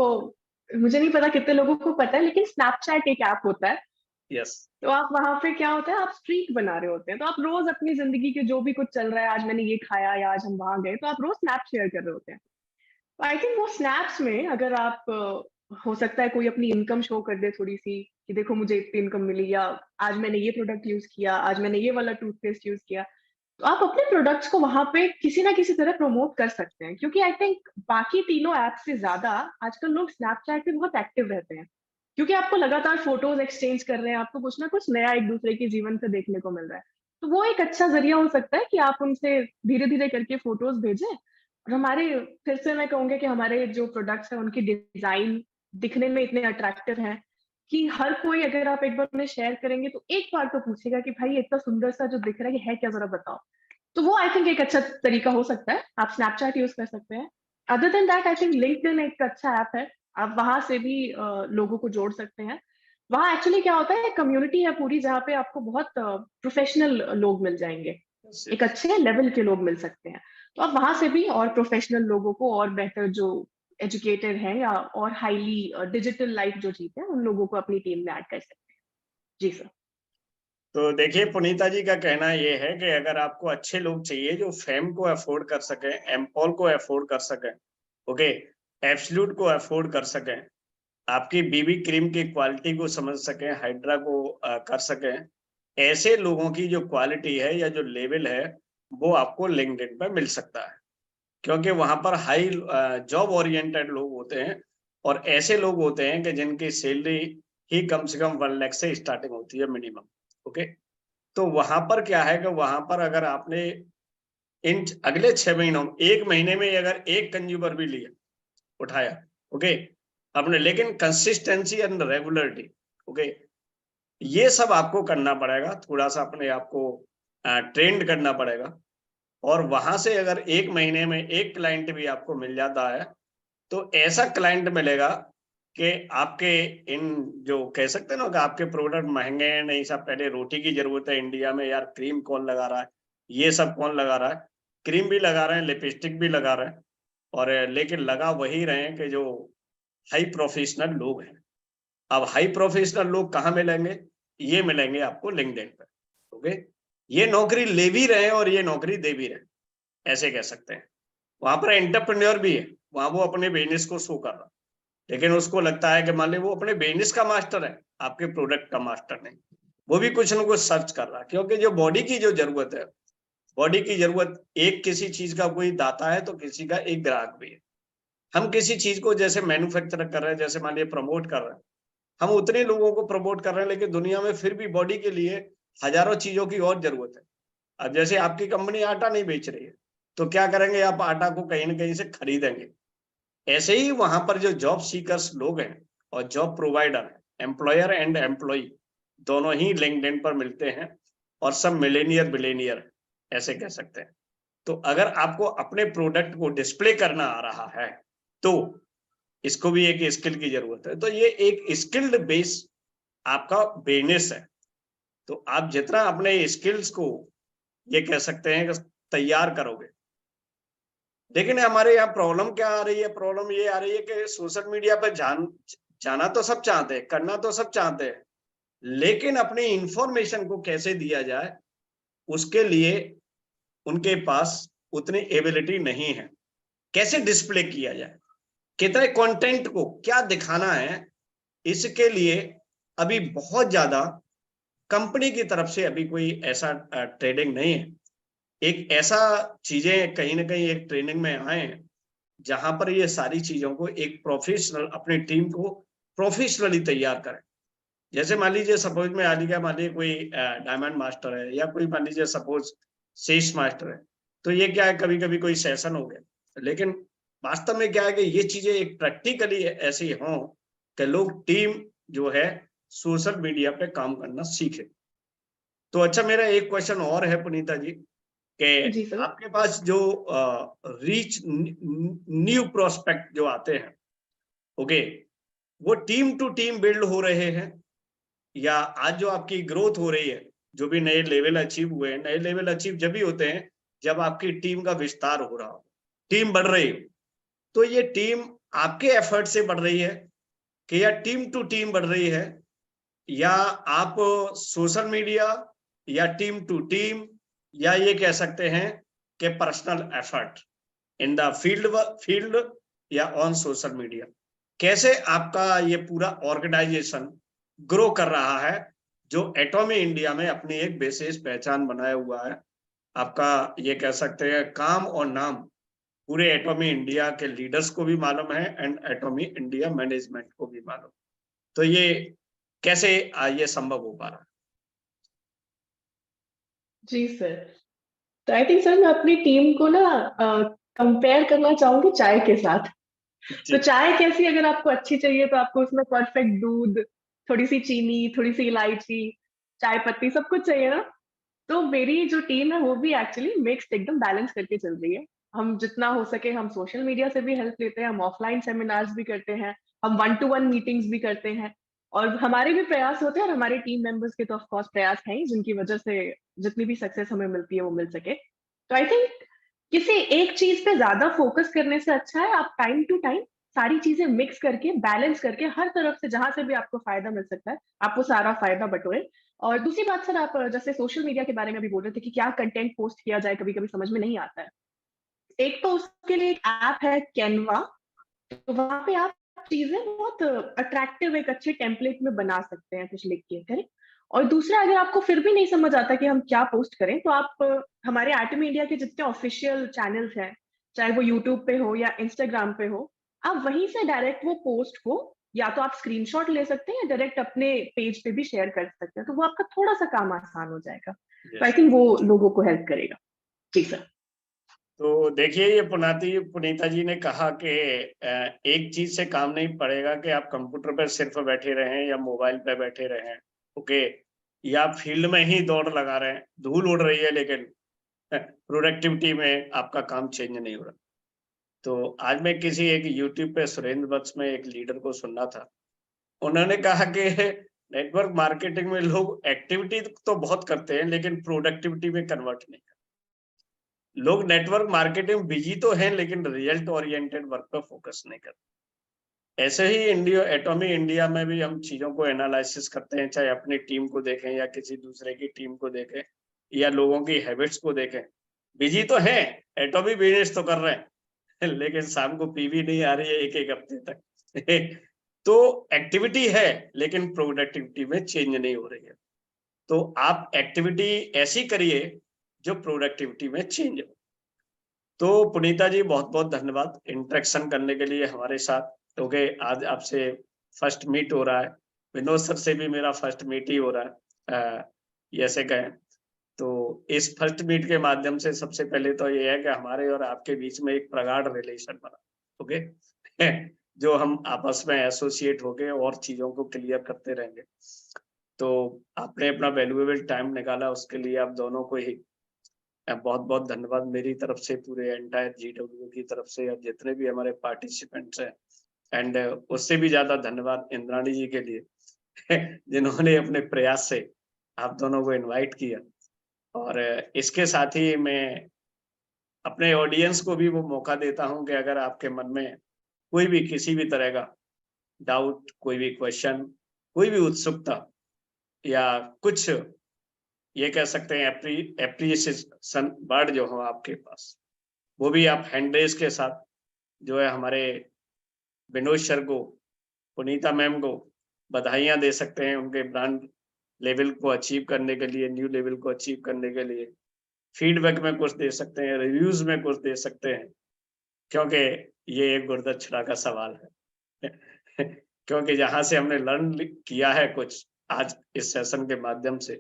मुझे नहीं पता कितने लोगों को पता है, लेकिन स्नैपचैट एक ऐप होता है। यस। तो आप वहां पे क्या होता है, आप स्ट्रीक बना रहे होते हैं, तो आप रोज अपनी जिंदगी के जो भी कुछ चल रहा है, आज मैंने ये खाया या आज हम वहां गए, तो आप रोज स्नैप शेयर कर रहे होते हैं। आई थिंक वो स्नैप्स में अगर आप हो सकता है कोई अपनी इनकम शो कर दे थोड़ी सी, कि देखो मुझे इतनी इनकम मिली, या आज मैंने ये प्रोडक्ट यूज किया, आज मैंने ये वाला टूथपेस्ट यूज किया, तो आप अपने प्रोडक्ट्स को वहां पे किसी ना किसी तरह प्रमोट कर सकते हैं। क्योंकि आई थिंक बाकी तीनों ऐप से ज्यादा आजकल लोग स्नैपचैट पे बहुत एक्टिव रहते हैं, क्योंकि आपको लगातार फोटोज एक्सचेंज कर रहे हैं, आपको कुछ ना कुछ नया एक दूसरे के जीवन से देखने को मिल रहा है। तो वो एक अच्छा जरिया हो सकता है कि आप उनसे धीरे धीरे करके फोटोज भेजें। और हमारे, फिर से मैं कहूंगी कि हमारे जो प्रोडक्ट्स हैं उनकी डिजाइन दिखने में इतने अट्रैक्टिव हैं कि हर कोई, अगर आप एक बार उन्हें शेयर करेंगे तो एक बार तो पूछेगा कि भाई इतना सुंदर सा जो दिख रहा है ये है क्या, जरा बताओ। तो वो आई थिंक एक अच्छा तरीका हो सकता है, आप स्नैपचैट यूज कर सकते हैं। Other than that I think LinkedIn एक अच्छा ऐप है, आप वहां से भी लोगों को जोड़ सकते हैं। वहां एक्चुअली क्या होता है, कम्युनिटी है पूरी, जहाँ पे आपको बहुत प्रोफेशनल लोग मिल जाएंगे, एक अच्छे लेवल के लोग मिल सकते हैं। तो आप वहां से भी और प्रोफेशनल लोगों को, और बेहतर जो एजुकेटेड हैं या और हाईली डिजिटल लाइफ जो जीते हैं, उन लोगों को अपनी टीम में ऐड कर सकते हैं। जी सर। तो देखिए, पुनीता जी का कहना ये है कि अगर आपको अच्छे लोग चाहिए जो फेम को अफोर्ड कर सकें, एम्पॉल को अफोर्ड कर सकें, ओके, एब्सोल्यूट को अफोर्ड कर सकें, आपकी बीबी क्रीम की क्वालिटी को समझ सकें, हाइड्रा को कर सकें, ऐसे लोगों की जो क्वालिटी है या जो लेवल है वो आपको लिंक्डइन पर मिल सकता है, क्योंकि वहां पर हाई जॉब ओरिएंटेड लोग होते हैं और ऐसे लोग होते हैं कि जिनकी सैलरी ही कम से कम 1 लाख से स्टार्टिंग होती है मिनिमम। ओके, तो वहां पर क्या है कि वहां पर अगर आपने इन अगले 6 महीनों में, 1 महीने में अगर एक कंज्यूमर भी लिया, उठाया, ओके, आपने, लेकिन कंसिस्टेंसी एंड रेगुलरिटी, ओके, ये सब आपको करना पड़ेगा, थोड़ा सा अपने आप को ट्रेंड करना पड़ेगा। और वहां से अगर 1 महीने में एक क्लाइंट भी आपको मिल जाता है तो ऐसा क्लाइंट मिलेगा कि आपके इन जो कह सकते हैं ना कि आपके प्रोडक्ट महंगे हैं, नहीं सब, पहले रोटी की जरूरत है इंडिया में यार, क्रीम कौन लगा रहा है, ये सब कौन लगा रहा है, क्रीम भी लगा रहे हैं, लिपस्टिक भी लगा रहे हैं, और लेकिन लगा वही रहे हैं कि जो हाई प्रोफेशनल लोग हैं। अब हाई प्रोफेशनल लोग कहाँ मिलेंगे? ये मिलेंगे आपको लिंक्डइन पर। ओके, ये नौकरी ले भी रहे हैं और ये नौकरी दे भी रहे हैं, ऐसे कह सकते हैं। वहां पर एंटरप्रेन्योर भी है, वहां वो अपने बिजनेस को शो कर रहा है, लेकिन उसको लगता है कि मान ली वो अपने बिजनेस का मास्टर है, आपके प्रोडक्ट का मास्टर नहीं। वो भी कुछ ना कुछ सर्च कर रहा है, क्योंकि जो बॉडी की जो जरूरत है, बॉडी की जरूरत, एक किसी चीज का कोई दाता है तो किसी का एक ग्राहक भी है। हम किसी चीज को जैसे मैन्युफैक्चर कर रहे हैं, जैसे मान लीजिए प्रमोट कर रहे हैं, हम उतने लोगों को प्रमोट कर रहे हैं, लेकिन दुनिया में फिर भी बॉडी के लिए हजारों चीजों की और जरूरत है। अब जैसे आपकी कंपनी आटा नहीं बेच रही है तो क्या करेंगे, आप आटा को कहीं ना कहीं से खरीदेंगे। ऐसे ही वहां पर जो जॉब सीकर्स लोग हैं और जॉब प्रोवाइडर है, एम्प्लॉयर एंड एम्प्लॉय दोनों ही लिंक्डइन पर मिलते हैं, और सब मिलेनियर बिलेनियर ऐसे कह सकते हैं। तो अगर आपको अपने प्रोडक्ट को डिस्प्ले करना आ रहा है तो इसको भी एक स्किल की जरूरत है। तो ये एक स्किल्ड बेस आपका बिजनेस है। तो आप जितना अपने स्किल्स को ये कह सकते हैं कि तैयार करोगे, लेकिन हमारे यहाँ प्रॉब्लम क्या आ रही है? प्रॉब्लम ये आ रही है कि सोशल मीडिया पर जाना तो सब चाहते हैं, करना तो सब चाहते हैं, लेकिन अपनी इंफॉर्मेशन को कैसे दिया जाए उसके लिए उनके पास उतनी एबिलिटी नहीं है। कैसे डिस्प्ले किया जाए, कितने कंटेंट को क्या दिखाना है, इसके लिए अभी बहुत ज्यादा कंपनी की तरफ से अभी कोई ऐसा ट्रेनिंग नहीं है। एक ऐसा चीजें कहीं ना कहीं एक ट्रेनिंग में आए जहां पर ये सारी चीजों को एक प्रोफेशनल, अपनी टीम को प्रोफेशनली तैयार करें। जैसे मान लीजिए सपोज में मान लीजिए कोई डायमंड मास्टर है, या कोई मान लीजिए सपोज शेष मास्टर है, तो ये क्या है, कभी कभी कोई सेशन हो गया, लेकिन वास्तव में क्या है कि ये चीजें एक प्रैक्टिकली ऐसी हों कि लोग, टीम जो है सोशल मीडिया पे काम करना सीखे। तो अच्छा, मेरा एक क्वेश्चन और है पुनीता जी, जी कि सर। आपके पास जो रीच न्यू प्रोस्पेक्ट जो आते हैं, ओके, वो टीम टू टीम बिल्ड हो रहे हैं, या आज जो आपकी ग्रोथ हो रही है, जो भी नए लेवल अचीव हुए हैं, नए लेवल अचीव जब भी होते हैं जब आपकी टीम का विस्तार हो रहा हो, टीम बढ़ रही हो। तो ये टीम आपके एफर्ट से बढ़ रही है कि या टीम टू टीम बढ़ रही है, या आप सोशल मीडिया या टीम टू टीम, या ये कह सकते हैं कि personal effort in the field या ऑन सोशल मीडिया, कैसे आपका ये पूरा ऑर्गेनाइजेशन ग्रो कर रहा है, जो एटॉमी इंडिया में अपनी एक विशेष पहचान बनाया हुआ है। आपका ये कह सकते हैं काम और नाम पूरे एटॉमी इंडिया के लीडर्स को भी मालूम है एंड एटॉमी इंडिया मैनेजमेंट को भी मालूम। तो ये कैसे ये संभव हो पा रहा है? जी सर, तो आई थिंक सर मैं अपनी टीम को ना कंपेयर करना चाहूंगी चाय के साथ। तो चाय कैसी अगर आपको अच्छी चाहिए तो आपको उसमें परफेक्ट दूध, थोड़ी सी चीनी, थोड़ी सी इलायची, चाय पत्ती, सब कुछ चाहिए ना। तो मेरी जो टीम है वो भी एक्चुअली मिक्स्ड एकदम बैलेंस करके चल रही है। हम जितना हो सके हम सोशल मीडिया से भी हेल्प लेते हैं, हम ऑफलाइन सेमिनार्स भी करते हैं, हम 1-to-1 मीटिंग्स भी करते हैं, और हमारे भी प्रयास होते हैं और हमारे टीम मेंबर्स के तो ऑफ कोर्स प्रयास हैं ही, जिनकी वजह से जितनी भी सक्सेस हमें मिलती है वो मिल सके। तो आई थिंक किसी एक चीज पे ज्यादा फोकस करने से अच्छा है आप टाइम टू टाइम सारी चीजें मिक्स करके बैलेंस करके हर तरफ से जहां से भी आपको फायदा मिल सकता है आप वो सारा फायदा बटोरें। और दूसरी बात सर, आप जैसे सोशल मीडिया के बारे में भी बोल रहे थे कि क्या कंटेंट पोस्ट किया जाए, कभी कभी समझ में नहीं आता है। एक तो उसके लिए एक ऐप है कैनवा, तो वहां पे आप चीजें बहुत अट्रैक्टिव एक अच्छे टेम्पलेट में बना सकते हैं कुछ लिख के, करें। और दूसरा, अगर आपको फिर भी नहीं समझ आता कि हम क्या पोस्ट करें, तो आप हमारे एटमी इंडिया के जितने ऑफिशियल चैनल्स हैं, चाहे वो यूट्यूब पे हो या इंस्टाग्राम पे हो, आप वहीं से डायरेक्ट वो पोस्ट को या तो आप स्क्रीनशॉट ले सकते हैं या डायरेक्ट अपने पेज पे भी शेयर कर सकते हैं, तो वो आपका थोड़ा सा काम आसान हो जाएगा। तो आई थिंक वो लोगों को हेल्प करेगा। जी सर। तो देखिए, ये पुनीता जी ने कहा कि एक चीज से काम नहीं पड़ेगा कि आप कंप्यूटर पर सिर्फ बैठे रहें या मोबाइल पे बैठे रहें, ओके, या फील्ड में ही दौड़ लगा रहे हैं, धूल उड़ रही है लेकिन प्रोडक्टिविटी में आपका काम चेंज नहीं हो रहा। तो आज मैं किसी एक यूट्यूब पे सुरेंद्र वत्स में एक लीडर को सुनना था, उन्होंने कहा कि नेटवर्क मार्केटिंग में लोग एक्टिविटी तो बहुत करते हैं लेकिन प्रोडक्टिविटी में कन्वर्ट नहीं करते। लोग नेटवर्क मार्केटिंग बिजी तो हैं लेकिन रिजल्ट ओरिएंटेड वर्क पर फोकस नहीं करते। ऐसे ही एटॉमी इंडिया में भी हम चीजों को एनालिसिस करते हैं, चाहे अपनी टीम को देखें या किसी दूसरे की टीम को देखें या लोगों की हैबिट्स को देखें। बिजी तो हैं, एटॉमी बिजनेस तो कर रहे हैं लेकिन शाम को पीवी नहीं आ रही है एक हफ्ते तक तो एक्टिविटी है लेकिन प्रोडक्टिविटी में चेंज नहीं हो रही है। तो आप एक्टिविटी ऐसी करिए जो प्रोडक्टिविटी में चेंज हो। तो पुनीता जी, बहुत बहुत धन्यवाद इंटरेक्शन करने के लिए हमारे साथ, क्योंकि आज आपसे फर्स्ट मीट हो रहा है। विनोद सर से भी मेरा फर्स्ट मीट ही हो रहा है, ऐसे कहें तो। इस फर्स्ट मीट के माध्यम से सबसे पहले तो ये है कि हमारे और आपके बीच में एक प्रगाढ़ रिलेशन बना, ओके जो हम आपस में एसोसिएट होके और चीजों को क्लियर करते रहेंगे। तो आपने अपना वैल्यूएबल टाइम निकाला, उसके लिए आप दोनों को ही बहुत बहुत धन्यवाद मेरी तरफ से, पूरे एंटायर GW की तरफ से, और जितने भी हमारे पार्टिसिपेंट्स हैं। एंड उससे भी ज्यादा धन्यवाद इंद्राणी जी के लिए जिन्होंने अपने प्रयास से आप दोनों को इनवाइट किया। और इसके साथ ही मैं अपने ऑडियंस को भी वो मौका देता हूं कि अगर आपके मन में कोई भी किसी भी तरह का डाउट, कोई भी क्वेश्चन, कोई भी उत्सुकता या कुछ ये कह सकते हैं एप्रिसिएशन वर्ड जो हो आपके पास, वो भी आप हैंड रेज के साथ जो है हमारे विनोद सर को, पुनीता मैम को बधाइयां दे सकते हैं उनके ब्रांड लेवल को अचीव करने के लिए, न्यू लेवल को अचीव करने के लिए। फीडबैक में कुछ दे सकते हैं, रिव्यूज में कुछ दे सकते हैं, क्योंकि ये एक गुरुदक्षिणा का सवाल है क्योंकि जहां से हमने लर्न किया है कुछ आज इस सेशन के माध्यम से,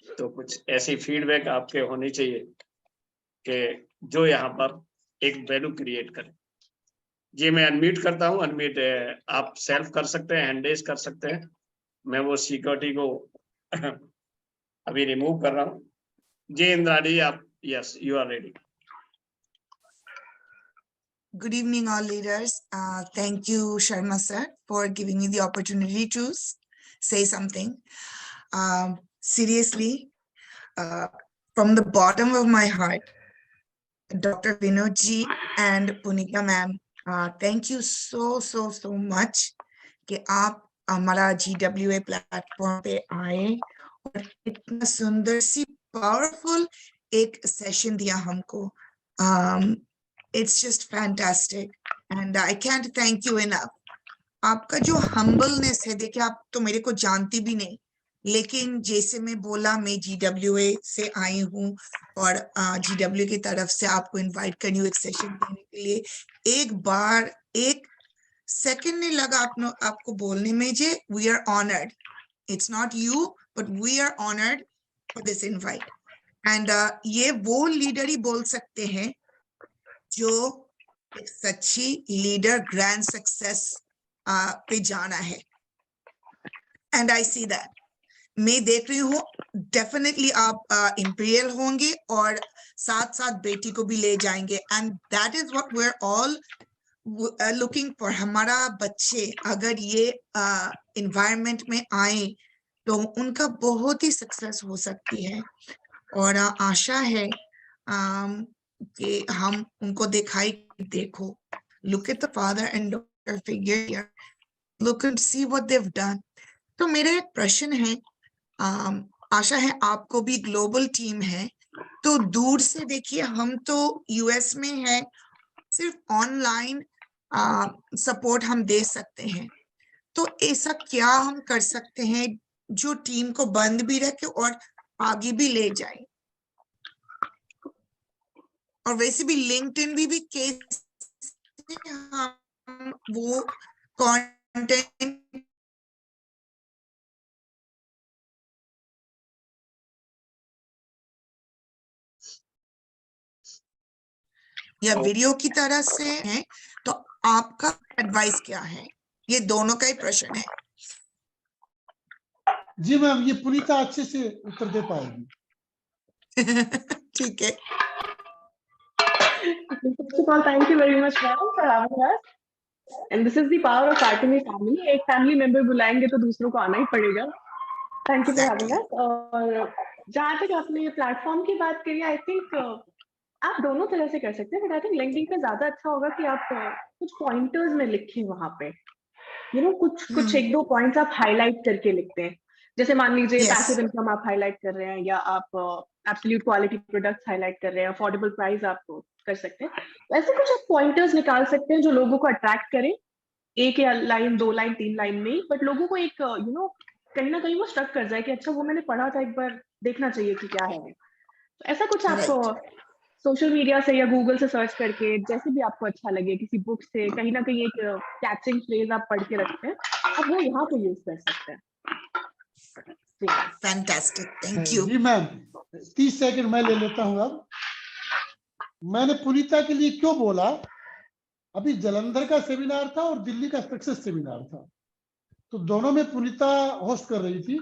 तो कुछ ऐसी फीडबैक आपके होनी चाहिए कि जो यहाँ पर एक वैल्यू क्रिएट करे। जी, मैं अनम्यूट करता हूँ, अनम्यूट आप सेल्फ कर सकते हैं, हैंड रेज कर सकते हैं। मैं वो सिक्योरिटी को अभी रिमूव कर रहा हूँ। जी इंद्राणी, आप, yes, you are ready. Good evening, all leaders. Thank you, Sharma sir, for giving me the opportunity to say something. Seriously, from the bottom of my heart, Dr. Vinod ji and Punika ma'am, thank you so much कि आप हमारा GWA platform पे आए और इतना सुंदर सी powerful एक session दिया हमको. It's just fantastic and I can't thank you enough. आपका जो humbleness है, देखिए आप तो मेरे को जानती भी नहीं, लेकिन जैसे मैं बोला मैं GWA से आई हूँ और GWA की तरफ से आपको इनवाइट करनी हूँ एक सेशन देने के लिए. एक बार एक सेकंड नहीं लगा आपको बोलने में जे we are honored. It's not you, but we are honored for this invite. And ये वो लीडर ही बोल सकते हैं जो एक सच्ची लीडर ग्रैंड सक्सेस पे जाना है. And I see that. मैं देख रही हूँ डेफिनेटली आप इंपीरियल होंगे और साथ साथ बेटी को भी ले जाएंगे. And that is what we are all looking for. हमारा बच्चे अगर ये एनवायरनमेंट में आए तो उनका बहुत ही सक्सेस हो सकती है. और आशा है कि हम उनको दिखाई, देखो, look at the father and daughter figure here, look and see what they've done. तो मेरा एक प्रश्न है, आशा है आपको भी ग्लोबल टीम है तो दूर से देखिए, हम तो यूएस में है, सिर्फ ऑनलाइन सपोर्ट हम दे सकते हैं. तो ऐसा क्या हम कर सकते हैं जो टीम को बंद भी रखे और आगे भी ले जाए. और वैसे भी लिंक्डइन भी कैसे हम वो कंटेंट या वीडियो की तरह से है, तो आपका एडवाइस क्या है? ये दोनों का ही प्रश्न है. जी मैम, ये पुनीता अच्छे से उत्तर दे पाएगी. ठीक है. First of all, thank you very much, ma'am, for having us. And this is the power of Artemy family. एक family member बुलाएंगे तो दूसरों को आना ही पड़ेगा. Thank you for having us. और जहाँ तक आपने ये प्लेटफॉर्म की बात करी, I think आप दोनों तरह से कर सकते हैं, but I think LinkedIn पे ज्यादा अच्छा होगा कि आप कुछ पॉइंटर्स में लिखें वहाँ पे. कुछ एक दो पॉइंट्स आप हाईलाइट करके लिखते हैं. जैसे मान लीजिए पैसिव इनकम आप हाईलाइट कर रहे हैं, या आप एब्सोल्यूट क्वालिटी प्रोडक्ट्स हाईलाइट कर रहे हैं, अफोर्डेबल प्राइस आप कर सकते हैं. ऐसे कुछ आप पॉइंटर्स निकाल सकते हैं जो लोगों को अट्रैक्ट करें, एक या लाइन, 2 लाइन, 3 लाइन में, बट लोगों को एक कहीं ना कहीं वो स्ट्रक कर जाए कि अच्छा वो मैंने पढ़ा था, एक बार देखना चाहिए कि क्या है. तो ऐसा कुछ आप सोशल मीडिया से या गूगल से सर्च करके, जैसे भी आपको अच्छा लगे, किसी बुक से कहीं ना कहीं एक कैचिंग फ्रेज आप पढ़ के रखते हैं, आप वो यहाँ पे यूज कर सकते हैं. Fantastic, thank you. जी मैम, 30 सेकंड मैं ले लेता हूँ. अब मैंने पुनीता के लिए क्यों बोला, अभी जलंधर का सेमिनार था और दिल्ली का सक्सेस सेमिनार था, तो दोनों में पुनीता होस्ट कर रही थी.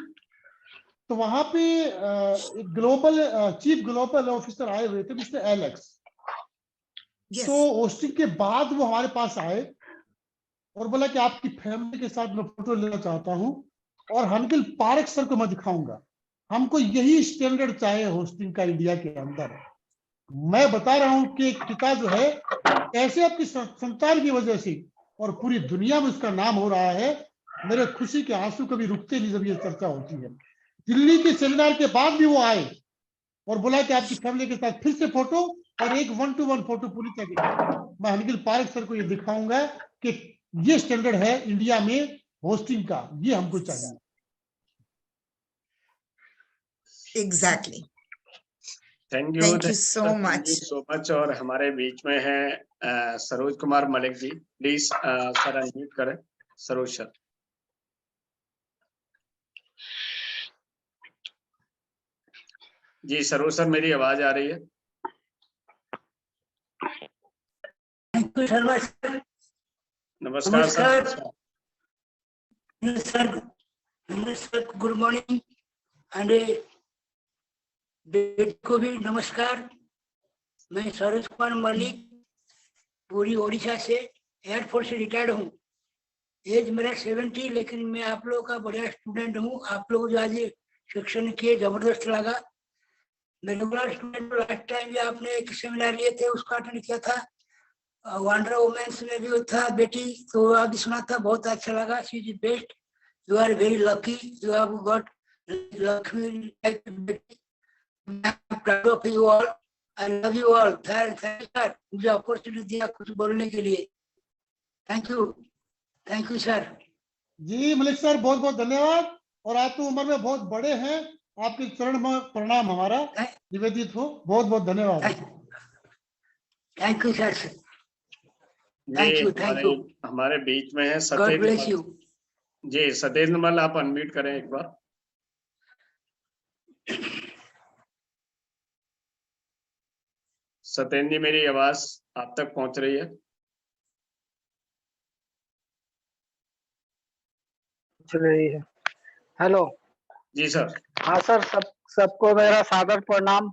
तो वहां पे एक ग्लोबल चीफ ग्लोबल ऑफिसर आए हुए थे, मिस्टर एलेक्स. तो होस्टिंग के बाद वो हमारे पास आए और बोला कि आपकी फैमिली के साथ मैं फोटो लेना चाहता हूं और हनकिल पारेख सर को मैं दिखाऊंगा. हमको यही स्टैंडर्ड चाहिए होस्टिंग का इंडिया के अंदर. मैं बता रहा हूं कि एक पिता जो है, ऐसे आपकी संतान की वजह से और पूरी दुनिया में उसका नाम हो रहा है. मेरे खुशी के आंसू कभी रुकते नहीं जब ये चर्चा होती है. दिल्ली के सेमिनार के बाद भी वो आए और बोला कि आपकी फैमिली के साथ फिर से फोटो और एक 1-to-1 फोटो पूरी तरह. मैं हनकिल पारेख सर को ये दिखाऊंगा कि ये स्टैंडर्ड है इंडिया में होस्टिंग का, ये हमको चाहिए. Exactly. Thank you so much. और हमारे बीच में है Saroj Kumar Malik ji. Please sir unmute करें. सरोज सर. जी सरोज सर, मेरी आवाज आ रही है? नमस्कार सर. नमस्कार, गुड मॉर्निंग. एंड बेटी को भी नमस्कार. मैं सरोज कुमार मलिक पूरी ओडिशा से एयरफोर्स से रिटायर्ड हूँ। एज मेरा 70, लेकिन मैं आप लोगों का बढ़िया स्टूडेंट हूँ। आप लोग जो आज शिक्षण किए जबरदस्त लगा। मैं रेगुलर स्टूडेंट, लास्ट टाइम जो आपने एक सेमिनार लिए थे उसका अटेंड किया था, वंडर वुमेन्स में भी था बेटी, तो अभी सुना था, बहुत अच्छा लगा। She is best, you are very lucky, you have got Lakshmi like बेटी। I am proud of you all, I love you all. Thank sir, मुझे अपॉर्चुनिटी दिया कुछ बोलने के लिए। Thank you sir. जी मलिक सर, बहुत बहुत धन्यवाद। और आप तो उम्र में बहुत बड़े हैं, आपके चरण में प्रणाम हमारा निवेदित हो। बहुत बहुत धन्यवाद। Thank you sir. Thank you. हमारे बीच में है गॉड सतेंद्र ब्लेस यू। मल। जी सतेंद्र मल, आप अनम्यूट करें एक बार। सतेंद्र जी, मेरी आवाज आप तक पहुंच रही है? रही है। हेलो। जी सर। हाँ सर, सबको मेरा सादर प्रणाम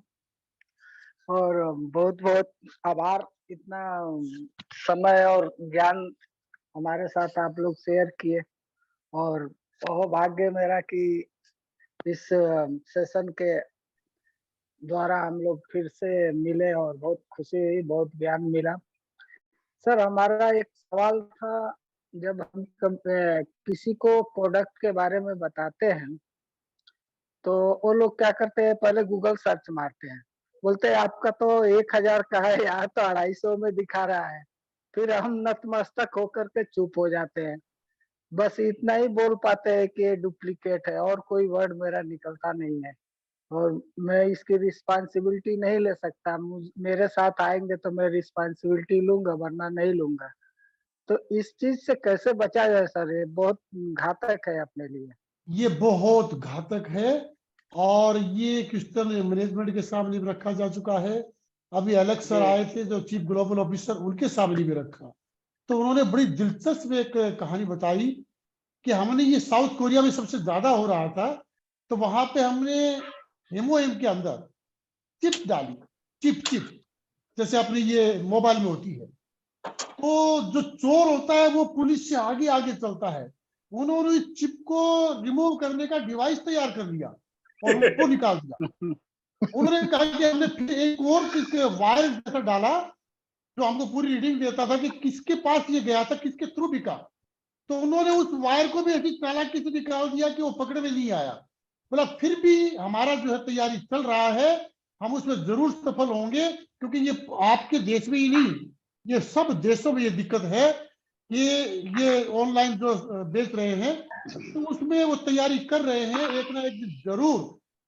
और बहुत बहुत आभार, इतना समय और ज्ञान हमारे साथ आप लोग शेयर किए। और बहुत भाग्य मेरा कि इस सेशन के द्वारा हम लोग फिर से मिले और बहुत खुशी हुई, बहुत ज्ञान मिला। सर हमारा एक सवाल था, जब हम किसी को प्रोडक्ट के बारे में बताते हैं तो वो लोग क्या करते हैं, पहले गूगल सर्च मारते हैं, बोलते हैं आपका तो 1000 का है, यहाँ तो 250 में दिखा रहा है। फिर हम नतमस्तक होकर के चुप हो जाते हैं, बस इतना ही बोल पाते हैं कि ये डुप्लीकेट है, और कोई वर्ड मेरा निकलता नहीं है। और मैं इसकी रिस्पांसिबिलिटी नहीं ले सकता, मेरे साथ आएंगे तो मैं रिस्पांसिबिलिटी लूंगा, वरना नहीं लूंगा। तो इस चीज से कैसे बचा जाए सर? ये बहुत घातक है अपने लिए। ये बहुत घातक है और ये क्रिस्टल मैनेजमेंट के सामने भी रखा जा चुका है। अभी एलेक्स सर आए थे जो चीफ ग्लोबल ऑफिसर, उनके सामने भी रखा। तो उन्होंने बड़ी दिलचस्प एक कहानी बताई कि हमने ये साउथ कोरिया में सबसे ज्यादा हो रहा था, तो वहां पे हमने एमओएम के अंदर चिप डाली, चिप जैसे अपने ये मोबाइल में होती है। तो जो चोर होता है वो पुलिस से आगे आगे चलता है। उन्होंने चिप को रिमूव करने का डिवाइस तैयार कर लिया और उसको निकाल दिया। उन्होंने कहा कि हमने फिर एक और वायर जैसा डाला जो हमको पूरी रीडिंग देता था कि किसके पास ये गया था, किसके थ्रू बिका। तो उन्होंने उस वायर को भी ऐसी चालाकी से निकाल दिया कि वो पकड़े में नहीं आया। बोला फिर भी हमारा जो है तैयारी चल रहा है, हम उसमें जरूर सफल होंगे, क्योंकि ये आपके देश में ही नहीं, ये सब देशों में ये दिक्कत है कि ये ऑनलाइन जो बेच रहे हैं, तो उसमें वो तैयारी कर रहे हैं। एक ना एक दिन जरूर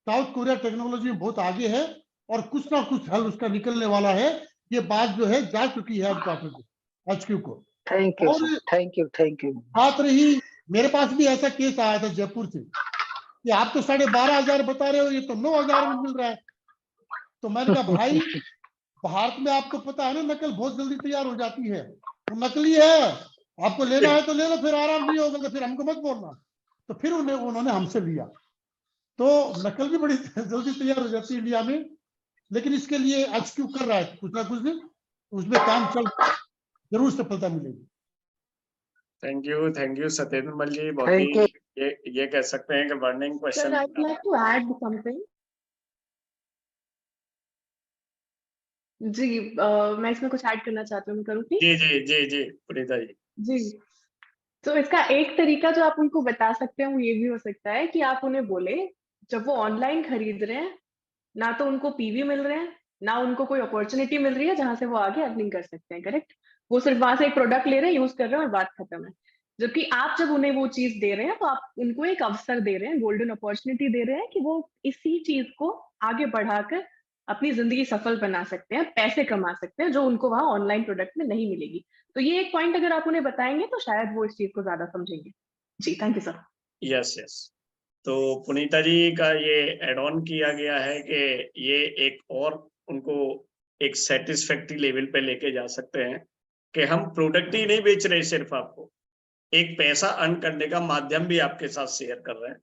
साउथ कोरिया टेक्नोलॉजी में बहुत आगे है और कुछ ना कुछ हल उसका निकलने वाला है। ये बात जो है जा चुकी है हेडक्वार्टर को, HQ को। थैंक यू, और थैंक यू। बात रही, मेरे पास भी ऐसा केस आया था जयपुर से कि आप तो 12,500 बता रहे हो, ये तो 9,000 में मिल रहा है। तो मैंने कहा भाई, भारत में आपको पता है ना, नकल बहुत जल्दी तैयार हो जाती है, वो नकली है, आपको लेना है तो ले लो, फिर आराम नहीं होगा तो फिर हमको मत बोलना। तो फिर उन्होंने हमसे लिया। तो नकल भी बड़ी जल्दी तैयार हो जाती है इंडिया में, लेकिन इसके लिए HQ कर रहा है कुछ ना कुछ दिन, उसमें काम चल, जरूर सफलता मिलेगी। थैंक यू सतेंद्र मल जी। बहुत ही ये कह सकते हैं कि burning question. Sir, I'd like to add something. जी, मैं इसमें कुछ ऐड करना चाहती हूँ, मैं करूँ प्लीज? जी पुनीता जी। जी, तो इसका एक तरीका जो आप उनको बता सकते हैं वो ये भी हो सकता है कि आप उन्हें बोले, जब वो ऑनलाइन खरीद रहे हैं, ना तो उनको पीवी मिल रहे हैं, ना उनको कोई अपॉर्चुनिटी मिल रही है जहां से वो आगे अर्निंग कर सकते हैं, करेक्ट? वो सिर्फ वहां से एक प्रोडक्ट ले रहे हैं, यूज कर रहे हैं और बात खत्म है। जबकि आप जब उन्हें वो चीज दे रहे हैं तो आप उनको एक अवसर दे रहे हैं, गोल्डन अपॉर्चुनिटी दे रहे हैं कि वो इसी चीज को आगे बढ़ाकर अपनी जिंदगी सफल बना सकते हैं, पैसे कमा सकते हैं, जो उनको वहां ऑनलाइन प्रोडक्ट में नहीं मिलेगी। तो ये एक पॉइंट अगर आप उन्हें बताएंगे तो शायद वो इस चीज को ज्यादा समझेंगे। जी, थैंक यू सर। यस। तो पुनीता जी का ये एड ऑन किया गया है कि ये एक और उनको एक सेटिस्फैक्ट्री लेवल पे लेके जा सकते हैं कि हम प्रोडक्ट ही नहीं बेच रहे, सिर्फ आपको एक पैसा अर्न करने का माध्यम भी आपके साथ शेयर कर रहे हैं।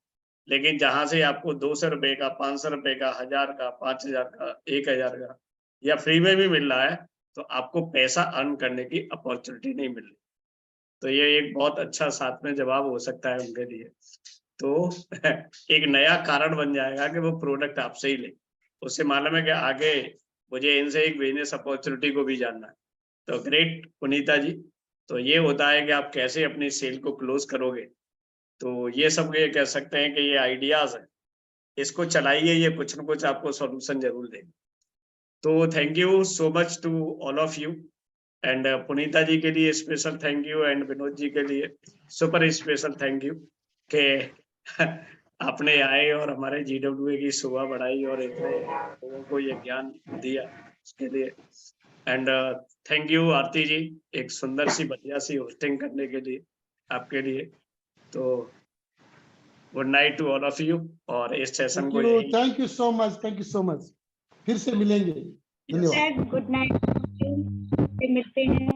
लेकिन जहां से आपको 200 रुपए का, 500 रुपए का, 1000 का, 5000 का, 1000 का या फ्री में भी मिल रहा है, तो आपको पैसा अर्न करने की अपॉर्चुनिटी नहीं मिल रही। तो ये एक बहुत अच्छा साथ में जवाब हो सकता है उनके लिए। तो एक नया कारण बन जाएगा कि वो प्रोडक्ट आपसे ही ले। उससे मालूम है कि आगे मुझे इनसे एक बिजनेस अपॉर्चुनिटी को भी जानना है। तो ग्रेट पुनीता जी, तो ये होता है कि आप कैसे अपनी सेल को क्लोज करोगे। तो ये सब ये कह सकते हैं कि ये आइडियाज है, इसको चलाइए, ये कुछ ना कुछ आपको सॉल्यूशन जरूर देंगे। तो thank you so much to all of you and Puneeta ji के लिए special thank you and Vinod ji के लिए सुपर स्पेशल थैंक यू कि आपने आए और हमारे GWA की शोभा बढ़ाई और इतने लोगों को ये ज्ञान दिया उसके लिए। एंड थैंक यू आरती जी, एक सुंदर सी बढ़िया सी होस्टिंग करने के लिए आपके लिए। तो good night to all of you और इस सेशन को thank you so much, thank you so much. फिर से मिलेंगे, धन्यवाद। गुड नाइट, फिर मिलते हैं।